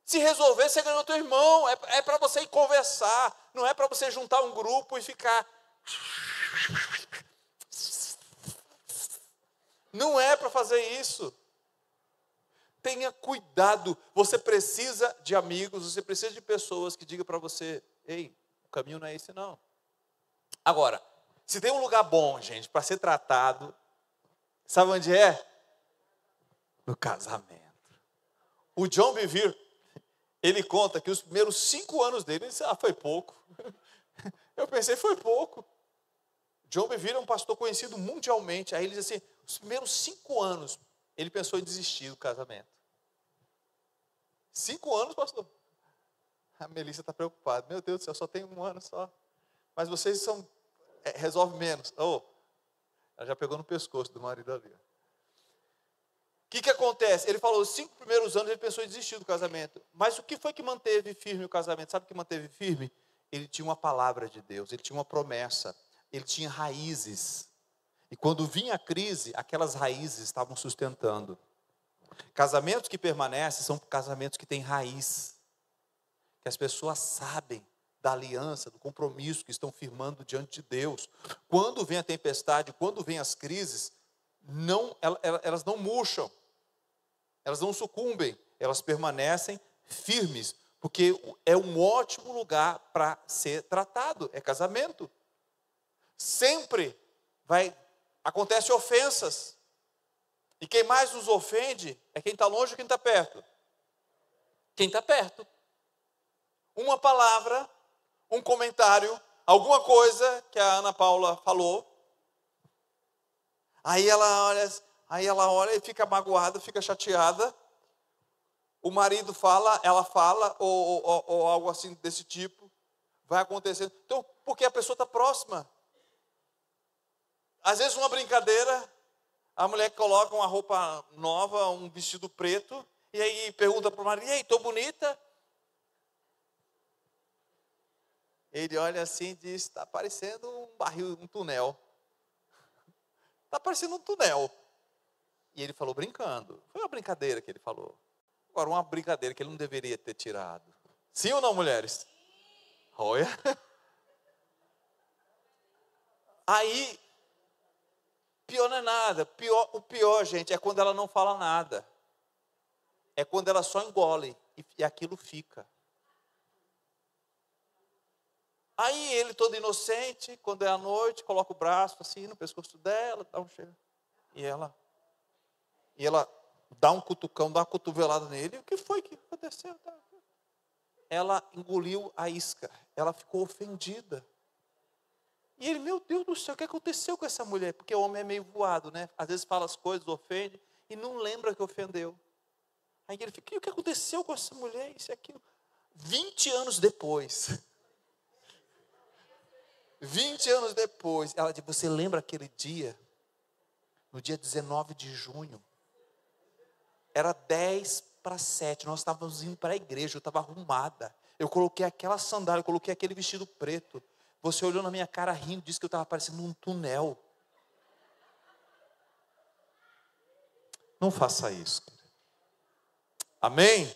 S1: Se resolver, você ganhou teu irmão. É para você ir conversar. Não é para você juntar um grupo e ficar... Não é para fazer isso. Tenha cuidado. Você precisa de amigos, você precisa de pessoas que digam para você, ei, o caminho não é esse não. Agora, se tem um lugar bom, gente, para ser tratado, sabe onde é? No casamento. O John Bevere, ele conta que os primeiros 5 anos dele, ele disse, foi pouco. Eu pensei, foi pouco. John Bevere é um pastor conhecido mundialmente. Aí ele diz assim, os primeiros 5 anos, ele pensou em desistir do casamento. 5 anos, pastor? A Melissa está preocupada. Meu Deus do céu, só tem 1 ano só. Mas vocês resolve menos. Ela já pegou no pescoço do marido ali. que acontece? Ele falou, os 5 primeiros anos ele pensou em desistir do casamento. Mas o que foi que manteve firme o casamento? Sabe o que manteve firme? Ele tinha uma palavra de Deus, ele tinha uma promessa, ele tinha raízes. E quando vinha a crise, aquelas raízes estavam sustentando. Casamentos que permanecem são casamentos que têm raiz. Que as pessoas sabem da aliança, do compromisso que estão firmando diante de Deus. Quando vem a tempestade, quando vem as crises, elas não murcham, elas não sucumbem, elas permanecem firmes, porque é um ótimo lugar para ser tratado, é casamento. Sempre acontecem ofensas, e quem mais nos ofende é quem está longe ou quem está perto? Quem está perto. Uma palavra, um comentário, alguma coisa que a Ana Paula falou, aí ela olha e fica magoada, fica chateada. O marido fala, ela fala, ou algo assim desse tipo, vai acontecendo. Então, porque a pessoa está próxima. Às vezes uma brincadeira, a mulher coloca uma roupa nova, um vestido preto, e aí pergunta para o marido, e aí, estou bonita? Ele olha assim e diz, está parecendo um barril, um túnel. Está parecendo um túnel. E ele falou brincando. Foi uma brincadeira que ele falou. Agora, uma brincadeira que ele não deveria ter tirado. Sim ou não, mulheres? Olha. Aí, pior não é nada. O pior, gente, é quando ela não fala nada. É quando ela só engole e aquilo fica. Aí ele todo inocente, quando é à noite, coloca o braço assim no pescoço dela, dá um cheiro. E ela dá um cutucão, dá uma cotovelada nele. O que foi que aconteceu? Ela engoliu a isca, ela ficou ofendida. E ele, meu Deus do céu, o que aconteceu com essa mulher? Porque o homem é meio voado, né? Às vezes fala as coisas, ofende, e não lembra que ofendeu. Aí ele fica, o que aconteceu com essa mulher? Isso e aquilo. 20 anos depois... 20 anos depois, ela disse, você lembra aquele dia? No dia 19 de junho. Era 6:50, nós estávamos indo para a igreja, eu estava arrumada. Eu coloquei aquela sandália, eu coloquei aquele vestido preto. Você olhou na minha cara rindo, disse que eu estava parecendo um túnel. Não faça isso. Amém?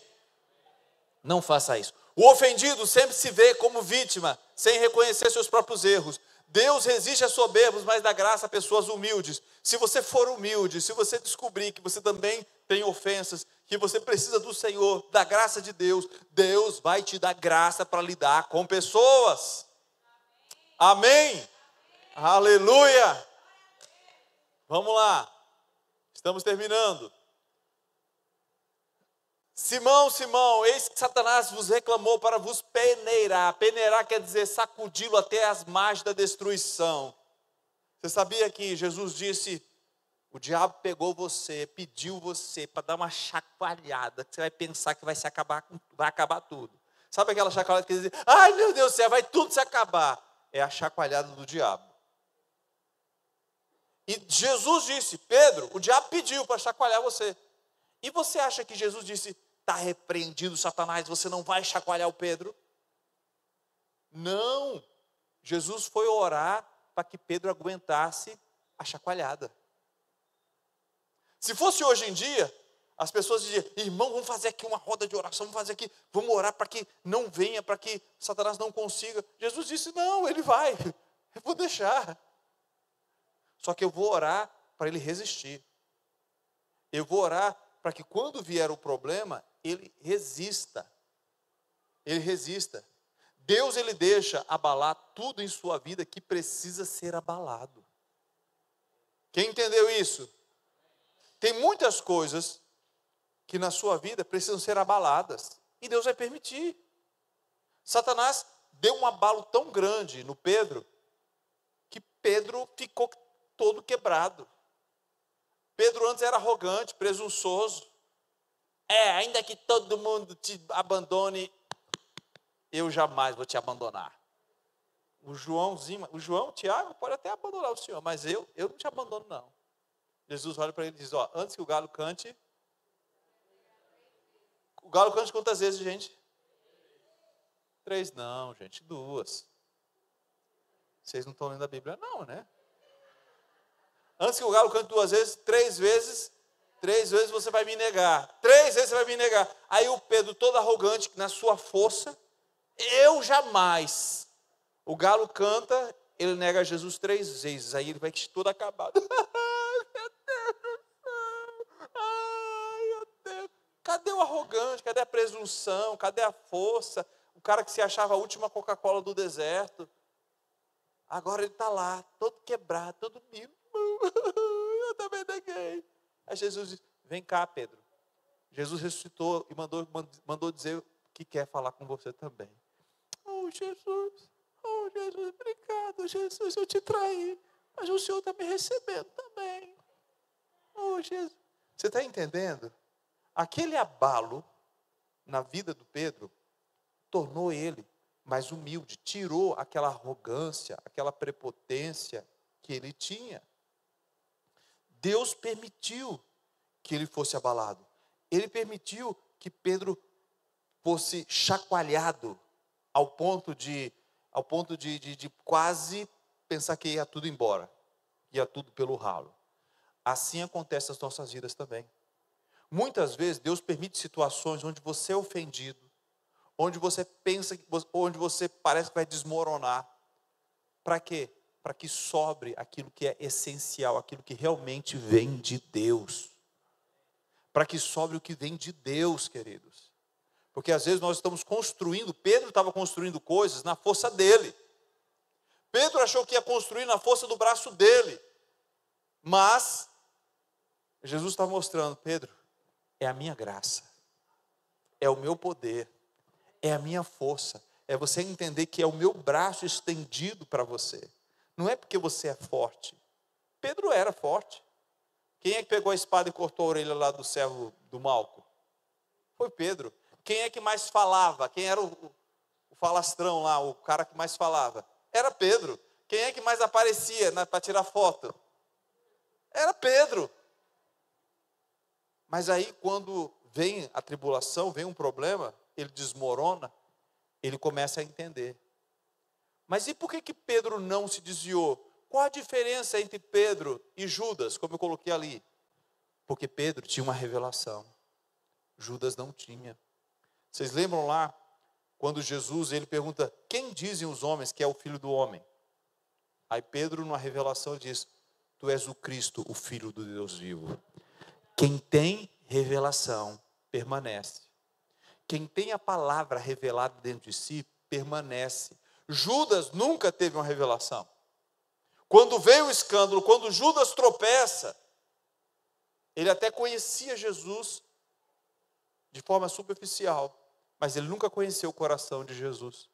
S1: Não faça isso. O ofendido sempre se vê como vítima, sem reconhecer seus próprios erros. Deus resiste a soberbos, mas dá graça a pessoas humildes. Se você for humilde, se você descobrir que você também tem ofensas, que você precisa do Senhor, da graça de Deus, Deus vai te dar graça para lidar com pessoas. Amém? Aleluia! Vamos lá. Estamos terminando. Simão, Simão, eis que Satanás vos reclamou para vos peneirar. Peneirar quer dizer sacudi-lo até as margens da destruição. Você sabia que Jesus disse, o diabo pegou você, pediu você para dar uma chacoalhada, que você vai pensar que vai acabar tudo. Sabe aquela chacoalhada que diz, ai meu Deus do céu, vai tudo se acabar. É a chacoalhada do diabo. E Jesus disse, Pedro, o diabo pediu para chacoalhar você. E você acha que Jesus disse, está repreendido Satanás, você não vai chacoalhar o Pedro? Não. Jesus foi orar para que Pedro aguentasse a chacoalhada. Se fosse hoje em dia, as pessoas diziam, irmão, vamos fazer aqui uma roda de oração, vamos fazer aqui, vamos orar para que não venha, para que Satanás não consiga. Jesus disse, não, ele vai, eu vou deixar. Só que eu vou orar para ele resistir. Eu vou orar para que quando vier o problema, ele resista. Ele resista. Deus, ele deixa abalar tudo em sua vida que precisa ser abalado. Quem entendeu isso? Tem muitas coisas que na sua vida precisam ser abaladas. E Deus vai permitir. Satanás deu um abalo tão grande no Pedro, que Pedro ficou todo quebrado. Pedro antes era arrogante, presunçoso. Ainda que todo mundo te abandone, eu jamais vou te abandonar. O João, o Tiago pode até abandonar o Senhor, mas eu não te abandono não. Jesus olha para ele e diz, antes que o galo cante, O galo canta quantas vezes, gente? 3, não, gente, 2. Vocês não estão lendo a Bíblia, não, né? Antes que o galo cante 2 vezes, 3 vezes, 3 vezes você vai me negar. 3 vezes você vai me negar. Aí o Pedro, todo arrogante, na sua força, eu jamais. O galo canta, ele nega Jesus 3 vezes. Aí ele vai todo acabado. Ai, meu Deus. Cadê o arrogante? Cadê a presunção? Cadê a força? O cara que se achava a última Coca-Cola do deserto. Agora ele está lá, todo quebrado, todo mil. Eu também neguei. Aí Jesus disse, vem cá, Pedro. Jesus ressuscitou e mandou dizer que quer falar com você também. Oh, Jesus, obrigado, Jesus, eu te traí. Mas o Senhor está me recebendo também. Oh, Jesus. Você está entendendo? Aquele abalo na vida do Pedro tornou ele mais humilde, tirou aquela arrogância, aquela prepotência que ele tinha. Deus permitiu que ele fosse abalado. Ele permitiu que Pedro fosse chacoalhado ao ponto de quase pensar que ia tudo embora, ia tudo pelo ralo. Assim acontece nas nossas vidas também. Muitas vezes Deus permite situações onde você é ofendido, onde você pensa, onde você parece que vai desmoronar. Para quê? Para que sobre aquilo que é essencial, aquilo que realmente vem de Deus. Para que sobre o que vem de Deus, queridos. Porque às vezes nós estamos construindo, Pedro estava construindo coisas na força dele. Pedro achou que ia construir na força do braço dele. Mas Jesus está mostrando, Pedro, é a minha graça, é o meu poder, é a minha força, é você entender que é o meu braço estendido para você. Não é porque você é forte. Pedro era forte. Quem é que pegou a espada e cortou a orelha lá do servo do Malco? Foi Pedro. Quem é que mais falava? Quem era o falastrão lá, o cara que mais falava? Era Pedro. Quem é que mais aparecia para tirar foto? Era Pedro. Mas aí quando vem a tribulação, vem um problema, ele desmorona, ele começa a entender. Mas e por que Pedro não se desviou? Qual a diferença entre Pedro e Judas, como eu coloquei ali? Porque Pedro tinha uma revelação, Judas não tinha. Vocês lembram lá, quando Jesus, ele pergunta, quem dizem os homens que é o Filho do Homem? Aí Pedro, numa revelação, diz, tu és o Cristo, o Filho do Deus vivo. Quem tem revelação, permanece. Quem tem a palavra revelada dentro de si, permanece. Judas nunca teve uma revelação. Quando veio o escândalo, quando Judas tropeça, ele até conhecia Jesus de forma superficial, mas ele nunca conheceu o coração de Jesus.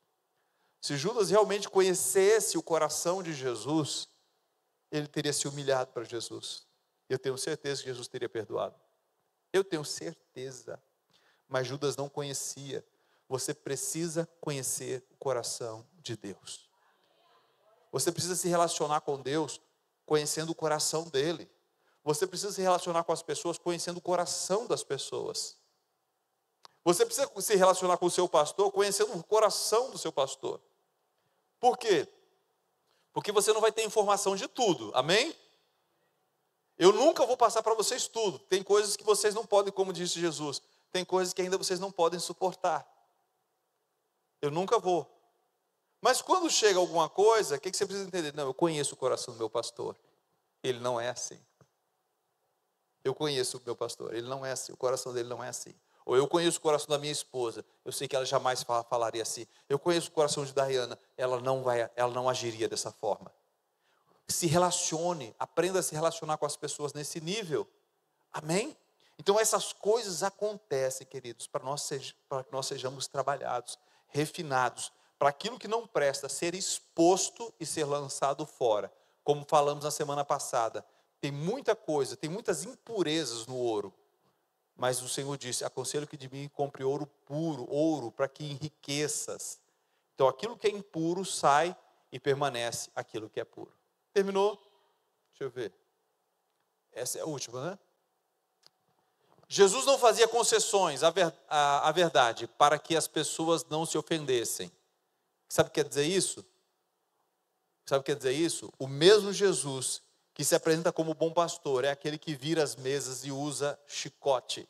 S1: Se Judas realmente conhecesse o coração de Jesus, ele teria se humilhado para Jesus. Eu tenho certeza que Jesus teria perdoado. Eu tenho certeza. Mas Judas não conhecia. Você precisa conhecer o coração de Deus. Você precisa se relacionar com Deus conhecendo o coração dele. Você precisa se relacionar com as pessoas conhecendo o coração das pessoas. Você precisa se relacionar com o seu pastor conhecendo o coração do seu pastor. Por quê? Porque você não vai ter informação de tudo, amém? Eu nunca vou passar para vocês tudo. Tem coisas que vocês não podem, como disse Jesus. Tem coisas que ainda vocês não podem suportar. Eu nunca vou. Mas quando chega alguma coisa, o que você precisa entender? Não, eu conheço o coração do meu pastor. Ele não é assim. Eu conheço o meu pastor. Ele não é assim. O coração dele não é assim. Ou eu conheço o coração da minha esposa. Eu sei que ela jamais falaria assim. Eu conheço o coração de Dayana. Ela não agiria dessa forma. Se relacione. Aprenda a se relacionar com as pessoas nesse nível. Amém? Então essas coisas acontecem, queridos, para que nós sejamos trabalhados, refinados, para aquilo que não presta ser exposto e ser lançado fora. Como falamos na semana passada, tem muita coisa, tem muitas impurezas no ouro. Mas o Senhor disse, aconselho que de mim compre ouro puro, ouro para que enriqueças. Então aquilo que é impuro sai e permanece aquilo que é puro. Terminou? Deixa eu ver. Essa é a última, né? Jesus não fazia concessões à verdade para que as pessoas não se ofendessem. Sabe o que quer dizer isso? Sabe o que quer dizer isso? O mesmo Jesus que se apresenta como bom pastor é aquele que vira as mesas e usa chicote.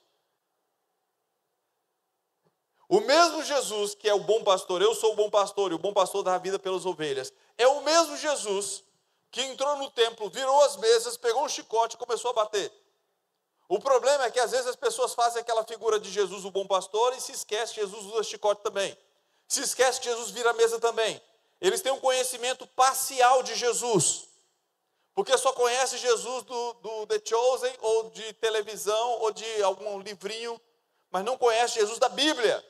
S1: O mesmo Jesus que é o bom pastor, eu sou o bom pastor e o bom pastor dá a vida pelas ovelhas, é o mesmo Jesus que entrou no templo, virou as mesas, pegou um chicote e começou a bater. O problema é que às vezes as pessoas fazem aquela figura de Jesus, o bom pastor, e se esquece que Jesus usa chicote também. Se esquece que Jesus vira a mesa também. Eles têm um conhecimento parcial de Jesus, porque só conhece Jesus do The Chosen, ou de televisão, ou de algum livrinho, mas não conhece Jesus da Bíblia.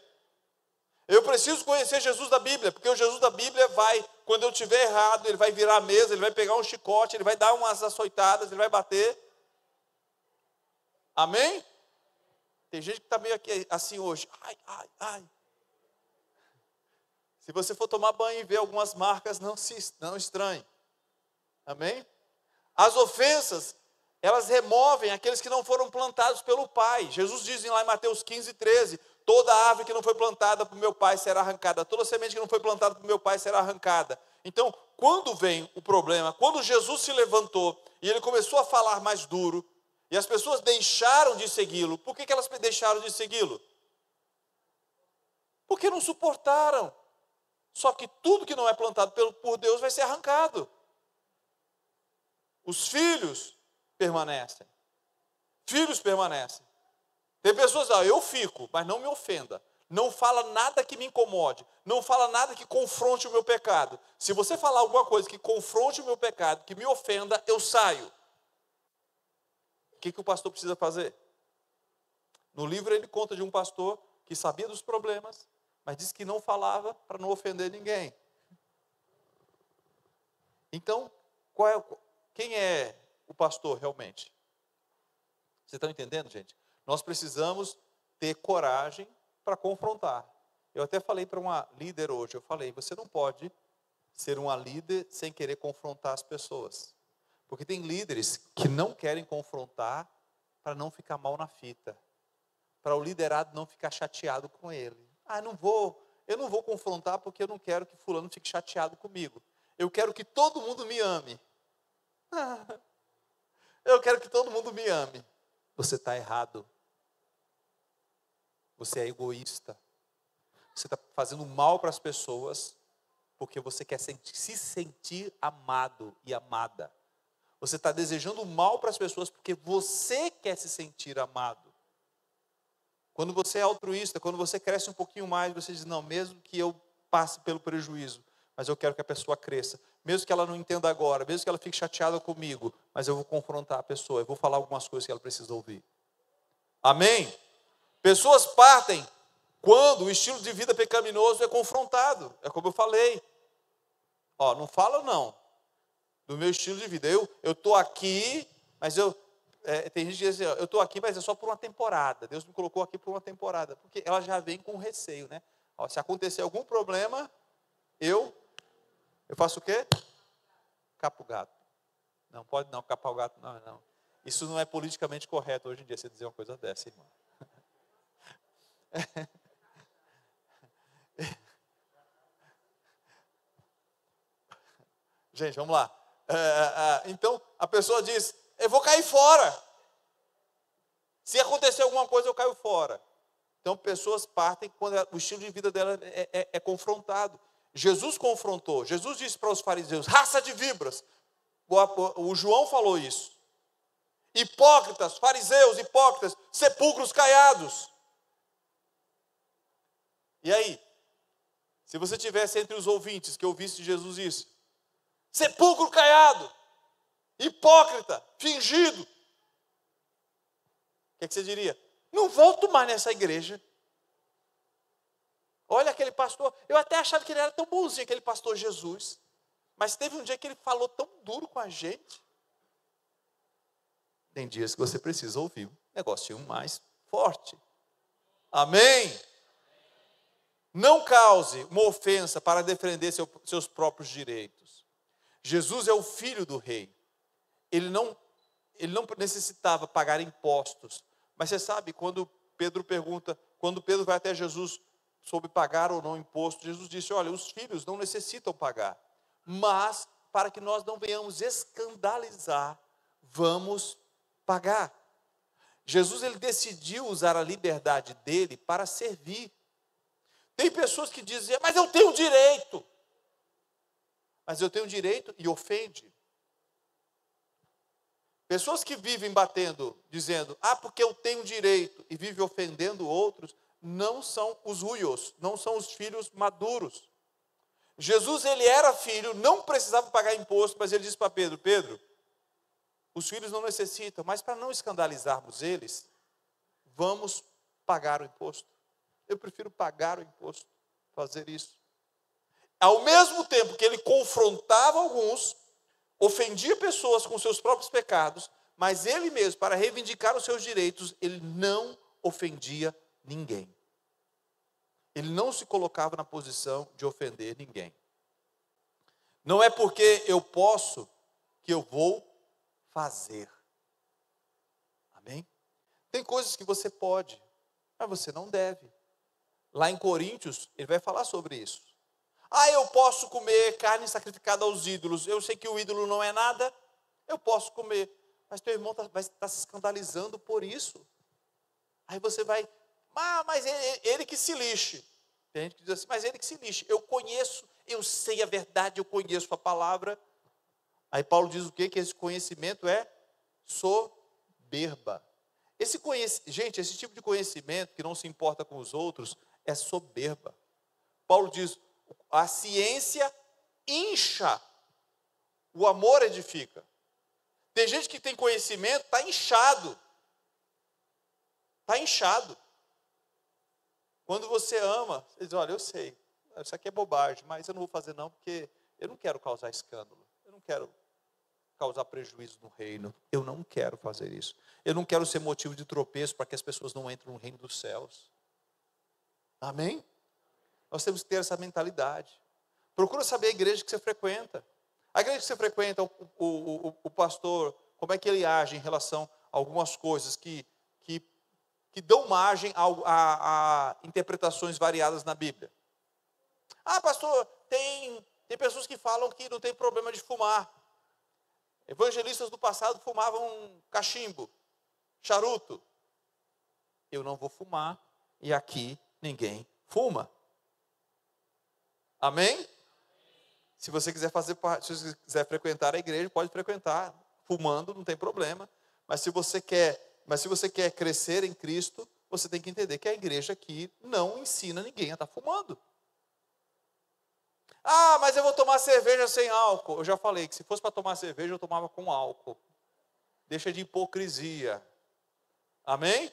S1: Eu preciso conhecer Jesus da Bíblia, porque o Jesus da Bíblia vai, quando eu estiver errado, ele vai virar a mesa, ele vai pegar um chicote, ele vai dar umas açoitadas, ele vai bater. Amém? Tem gente que está meio aqui assim hoje. Ai, ai, ai. Se você for tomar banho e ver algumas marcas, não estranhe. Amém? As ofensas, elas removem aqueles que não foram plantados pelo Pai. Jesus diz lá em Mateus 15, 13, toda árvore que não foi plantada por meu Pai será arrancada. Toda semente que não foi plantada por meu Pai será arrancada. Então, quando vem o problema, quando Jesus se levantou e ele começou a falar mais duro, e as pessoas deixaram de segui-lo. Por que elas deixaram de segui-lo? Porque não suportaram. Só que tudo que não é plantado por Deus vai ser arrancado. Os filhos permanecem. Filhos permanecem. Tem pessoas que eu fico, mas não me ofenda. Não fala nada que me incomode. Não fala nada que confronte o meu pecado. Se você falar alguma coisa que confronte o meu pecado, que me ofenda, eu saio. O que o pastor precisa fazer? No livro ele conta de um pastor que sabia dos problemas, mas disse que não falava para não ofender ninguém. Então, quem é o pastor realmente? Vocês estão entendendo, gente? Nós precisamos ter coragem para confrontar. Eu até falei para uma líder hoje, eu falei, você não pode ser uma líder sem querer confrontar as pessoas. Porque tem líderes que não querem confrontar para não ficar mal na fita. Para o liderado não ficar chateado com ele. Eu não vou confrontar porque eu não quero que fulano fique chateado comigo. Eu quero que todo mundo me ame. Eu quero que todo mundo me ame. Você está errado. Você é egoísta. Você está fazendo mal para as pessoas porque você quer se sentir amado e amada. Você está desejando mal para as pessoas porque você quer se sentir amado. Quando você é altruísta, quando você cresce um pouquinho mais, você diz, não, mesmo que eu passe pelo prejuízo, mas eu quero que a pessoa cresça. Mesmo que ela não entenda agora, mesmo que ela fique chateada comigo, mas eu vou confrontar a pessoa, eu vou falar algumas coisas que ela precisa ouvir. Amém? Pessoas partem quando o estilo de vida pecaminoso é confrontado. É como eu falei. Não fala não. Do meu estilo de vida. Eu estou aqui, mas tem gente que diz assim, eu estou aqui, mas é só por uma temporada. Deus me colocou aqui por uma temporada. Porque ela já vem com receio, né? Se acontecer algum problema, eu faço o quê? Capo o gato. Não, pode não, capar o gato, não. Isso não é politicamente correto hoje em dia, você dizer uma coisa dessa, irmão. Gente, vamos lá. Então, a pessoa diz, eu vou cair fora. Se acontecer alguma coisa, eu caio fora. Então, pessoas partem quando o estilo de vida dela é confrontado. Jesus confrontou. Jesus disse para os fariseus, raça de víboras. O João falou isso. Hipócritas, fariseus, hipócritas, sepulcros caiados. E aí? Se você tivesse entre os ouvintes que ouvisse de Jesus isso, sepulcro caiado, hipócrita, fingido, o que você diria? Não volto mais nessa igreja. Olha aquele pastor, eu até achava que ele era tão bonzinho, aquele pastor Jesus, mas teve um dia que ele falou tão duro com a gente. Tem dias que você precisa ouvir um negocinho mais forte. Amém? Não cause uma ofensa para defender seus próprios direitos. Jesus é o filho do rei. Ele não necessitava pagar impostos, Mas você sabe, quando Pedro vai até Jesus sobre pagar ou não imposto, Jesus disse, olha, os filhos não necessitam pagar, mas para que nós não venhamos escandalizar, vamos pagar. Jesus, ele decidiu usar a liberdade dele para servir. Tem pessoas que dizem, mas eu tenho direito. Mas eu tenho direito e ofende. Pessoas que vivem batendo, dizendo, porque eu tenho direito, e vivem ofendendo outros, não são os ruios, não são os filhos maduros. Jesus, ele era filho, não precisava pagar imposto, mas ele disse para Pedro, Pedro, os filhos não necessitam, mas para não escandalizarmos eles, vamos pagar o imposto. Eu prefiro pagar o imposto, fazer isso. Ao mesmo tempo que ele confrontava alguns, ofendia pessoas com seus próprios pecados, mas ele mesmo, para reivindicar os seus direitos, ele não ofendia ninguém. Ele não se colocava na posição de ofender ninguém. Não é porque eu posso que eu vou fazer. Amém? Tem coisas que você pode, mas você não deve. Lá em Coríntios, ele vai falar sobre isso. Eu posso comer carne sacrificada aos ídolos. Eu sei que o ídolo não é nada, eu posso comer. Mas teu irmão vai estar se escandalizando por isso. Aí você vai, mas ele que se lixe. Tem gente que diz assim, mas ele que se lixe. Eu conheço, eu sei a verdade, eu conheço a palavra. Aí Paulo diz o quê? Que esse conhecimento é soberba. Gente, esse tipo de conhecimento que não se importa com os outros é soberba. Paulo diz, a ciência incha, o amor edifica. Tem gente que tem conhecimento, está inchado. Está inchado. Quando você ama, você diz, olha, eu sei, isso aqui é bobagem, mas eu não vou fazer não, porque eu não quero causar escândalo. Eu não quero causar prejuízo no reino. Eu não quero fazer isso. Eu não quero ser motivo de tropeço para que as pessoas não entrem no reino dos céus. Amém? Nós temos que ter essa mentalidade. Procura saber a igreja que você frequenta. A igreja que você frequenta, o pastor, como é que ele age em relação a algumas coisas que dão margem a interpretações variadas na Bíblia. Pastor, tem pessoas que falam que não tem problema de fumar. Evangelistas do passado fumavam cachimbo, charuto. Eu não vou fumar e aqui ninguém fuma. Amém? Se você quiser fazer parte, se você quiser frequentar a igreja, pode frequentar. Fumando não tem problema. Mas se você quer crescer em Cristo, você tem que entender que a igreja aqui não ensina ninguém a estar fumando. Mas eu vou tomar cerveja sem álcool. Eu já falei que se fosse para tomar cerveja, eu tomava com álcool. Deixa de hipocrisia. Amém?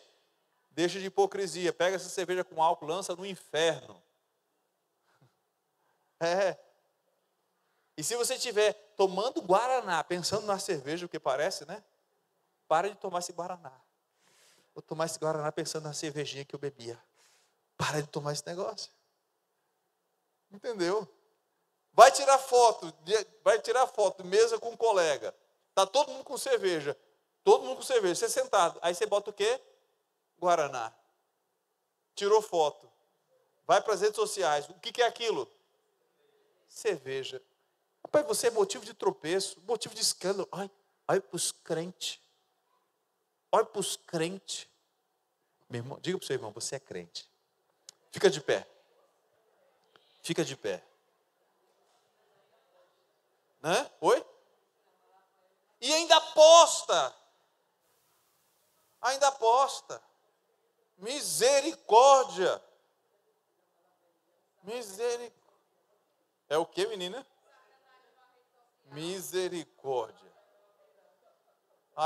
S1: Deixa de hipocrisia. Pega essa cerveja com álcool, lança no inferno. E se você estiver tomando Guaraná, pensando na cerveja, o que parece, né? Para de tomar esse Guaraná. Vou tomar esse Guaraná pensando na cervejinha que eu bebia. Para de tomar esse negócio. Entendeu? Vai tirar foto mesa com um colega. Está todo mundo com cerveja. Todo mundo com cerveja. Você sentado. Aí você bota o quê? Guaraná. Tirou foto. Vai para as redes sociais. O que é aquilo? Cerveja. Rapaz, você é motivo de tropeço, motivo de escândalo. Olha para os crentes. Olha para os crentes. Meu irmão, diga para o seu irmão, você é crente. Fica de pé. Fica de pé. Né? Oi? E ainda posta. Ainda posta. Misericórdia. Misericórdia. É o que, menina? Misericórdia.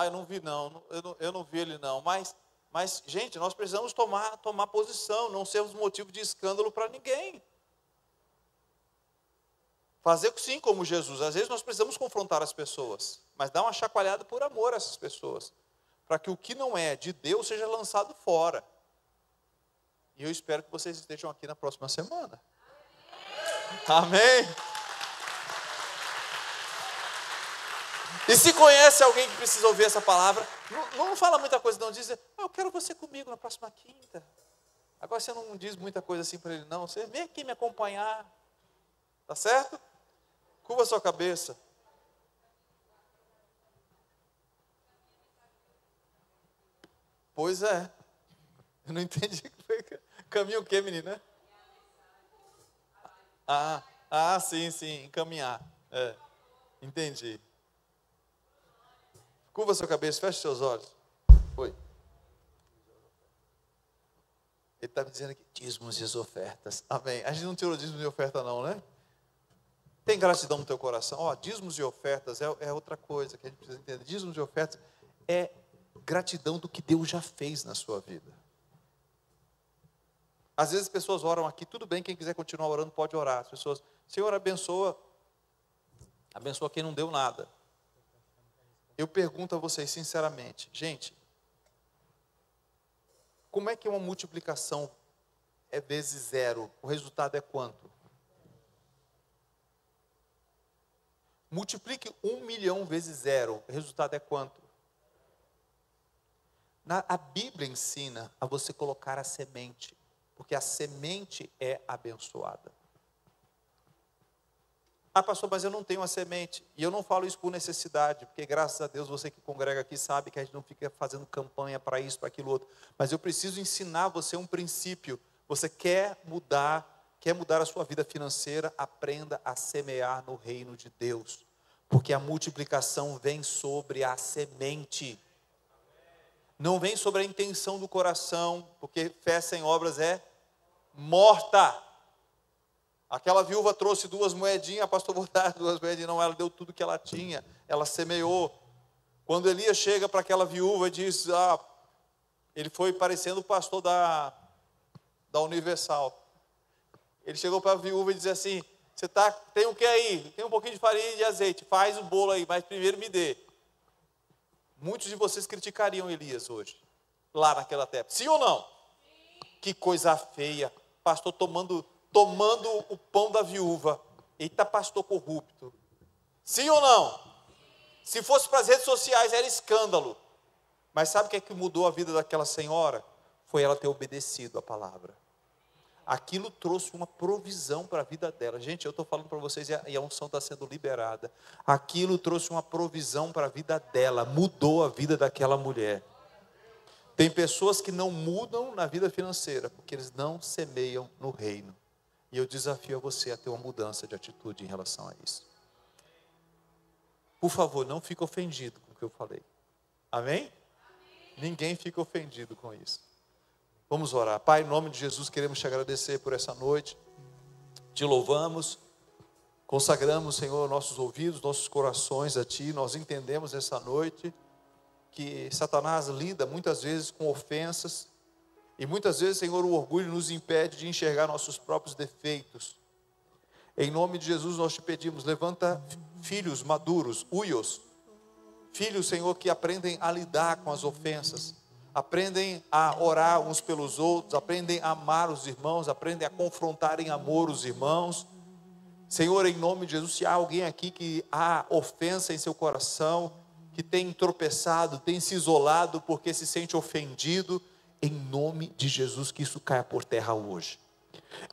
S1: Eu não vi não. Eu não vi ele não. Mas, gente, nós precisamos tomar posição. Não sermos motivo de escândalo para ninguém. Fazer sim como Jesus. Às vezes nós precisamos confrontar as pessoas. Mas dar uma chacoalhada por amor a essas pessoas. Para que o que não é de Deus seja lançado fora. E eu espero que vocês estejam aqui na próxima semana. Amém? E se conhece alguém que precisa ouvir essa palavra, Não fala muita coisa, não. Diz, eu quero você comigo na próxima quinta. Agora você não diz muita coisa assim para ele, não. Você vem aqui me acompanhar. Tá certo? Curva a sua cabeça. Pois é. Eu não entendi. Caminho o quê, menina? Sim, encaminhar. Entendi. Curva a sua cabeça, feche seus olhos. Oi. Ele está me dizendo aqui, dízimos e ofertas. Amém. A gente não tirou dízimos e oferta não, né? Tem gratidão no teu coração? Dízimos e ofertas é outra coisa que a gente precisa entender. Dízimos e ofertas é gratidão do que Deus já fez na sua vida. Às vezes as pessoas oram aqui, tudo bem, quem quiser continuar orando pode orar. As pessoas, Senhor, abençoa quem não deu nada. Eu pergunto a vocês sinceramente, gente, como é que uma multiplicação é vezes 0? O resultado é quanto? Multiplique 1 milhão vezes 0, o resultado é quanto? A Bíblia ensina a você colocar a semente, porque a semente é abençoada. Pastor, mas eu não tenho a semente. E eu não falo isso por necessidade, porque graças a Deus você que congrega aqui sabe que a gente não fica fazendo campanha para isso, para aquilo outro. Mas eu preciso ensinar você um princípio. Você quer mudar a sua vida financeira, aprenda a semear no reino de Deus. Porque a multiplicação vem sobre a semente. Não vem sobre a intenção do coração, porque fé sem obras é morta. Aquela viúva trouxe 2 moedinhas, pastor, vou dar 2 moedinhas. Não, ela deu tudo que ela tinha, ela semeou. Quando Elias chega para aquela viúva e diz, ele foi parecendo o pastor da Universal. Ele chegou para a viúva e disse assim, tem o que aí? Tem um pouquinho de farinha e de azeite, faz o bolo aí, mas primeiro me dê. Muitos de vocês criticariam Elias hoje, lá naquela terra. Sim ou não? Sim. Que coisa feia, pastor tomando o pão da viúva. Eita, pastor corrupto. Sim ou não? Se fosse para as redes sociais, era escândalo. Mas sabe o que é que mudou a vida daquela senhora? Foi ela ter obedecido a palavra. Aquilo trouxe uma provisão para a vida dela. Gente, eu estou falando para vocês e a unção está sendo liberada. Aquilo trouxe uma provisão para a vida dela. Mudou a vida daquela mulher. Tem pessoas que não mudam na vida financeira, porque eles não semeiam no reino. E eu desafio a você a ter uma mudança de atitude em relação a isso. Por favor, não fique ofendido com o que eu falei. Amém? Ninguém fica ofendido com isso. Vamos orar. Pai, em nome de Jesus, queremos te agradecer por essa noite. Te louvamos, consagramos, Senhor, nossos ouvidos, nossos corações a Ti. Nós entendemos essa noite que Satanás lida muitas vezes com ofensas. E muitas vezes, Senhor, o orgulho nos impede de enxergar nossos próprios defeitos. Em nome de Jesus nós te pedimos, levanta filhos maduros, uios. Filhos, Senhor, que aprendem a lidar com as ofensas. Aprendem a orar uns pelos outros, aprendem a amar os irmãos, aprendem a confrontar em amor os irmãos. Senhor, em nome de Jesus, se há alguém aqui que há ofensa em seu coração, que tem tropeçado, tem se isolado porque se sente ofendido, em nome de Jesus, que isso caia por terra hoje.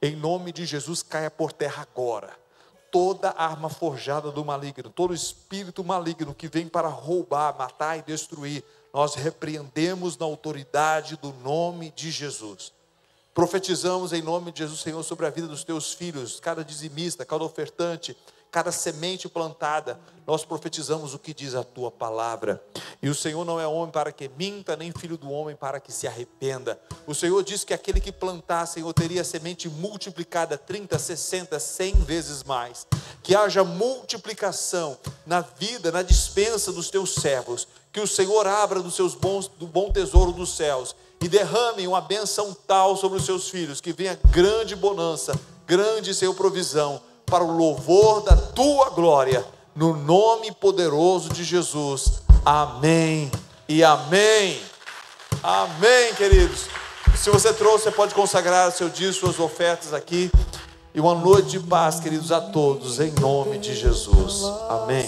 S1: Em nome de Jesus, caia por terra agora. Toda arma forjada do maligno, todo espírito maligno que vem para roubar, matar e destruir, nós repreendemos na autoridade do nome de Jesus. Profetizamos em nome de Jesus, Senhor, sobre a vida dos teus filhos, cada dizimista, cada ofertante, cada semente plantada, nós profetizamos o que diz a tua palavra. E o Senhor não é homem para que minta, nem filho do homem para que se arrependa. O Senhor diz que aquele que plantar, Senhor, teria a semente multiplicada 30, 60, 100 vezes mais. Que haja multiplicação na vida, na dispensa dos teus servos. Que o Senhor abra do bom tesouro dos céus e derrame uma bênção tal sobre os seus filhos, que venha grande bonança, grande, Senhor, provisão, para o louvor da tua glória, no nome poderoso de Jesus. Amém e amém. Amém, queridos. Se você trouxe, você pode consagrar seu dízimo, suas ofertas aqui. E uma noite de paz, queridos, a todos, em nome de Jesus. Amém.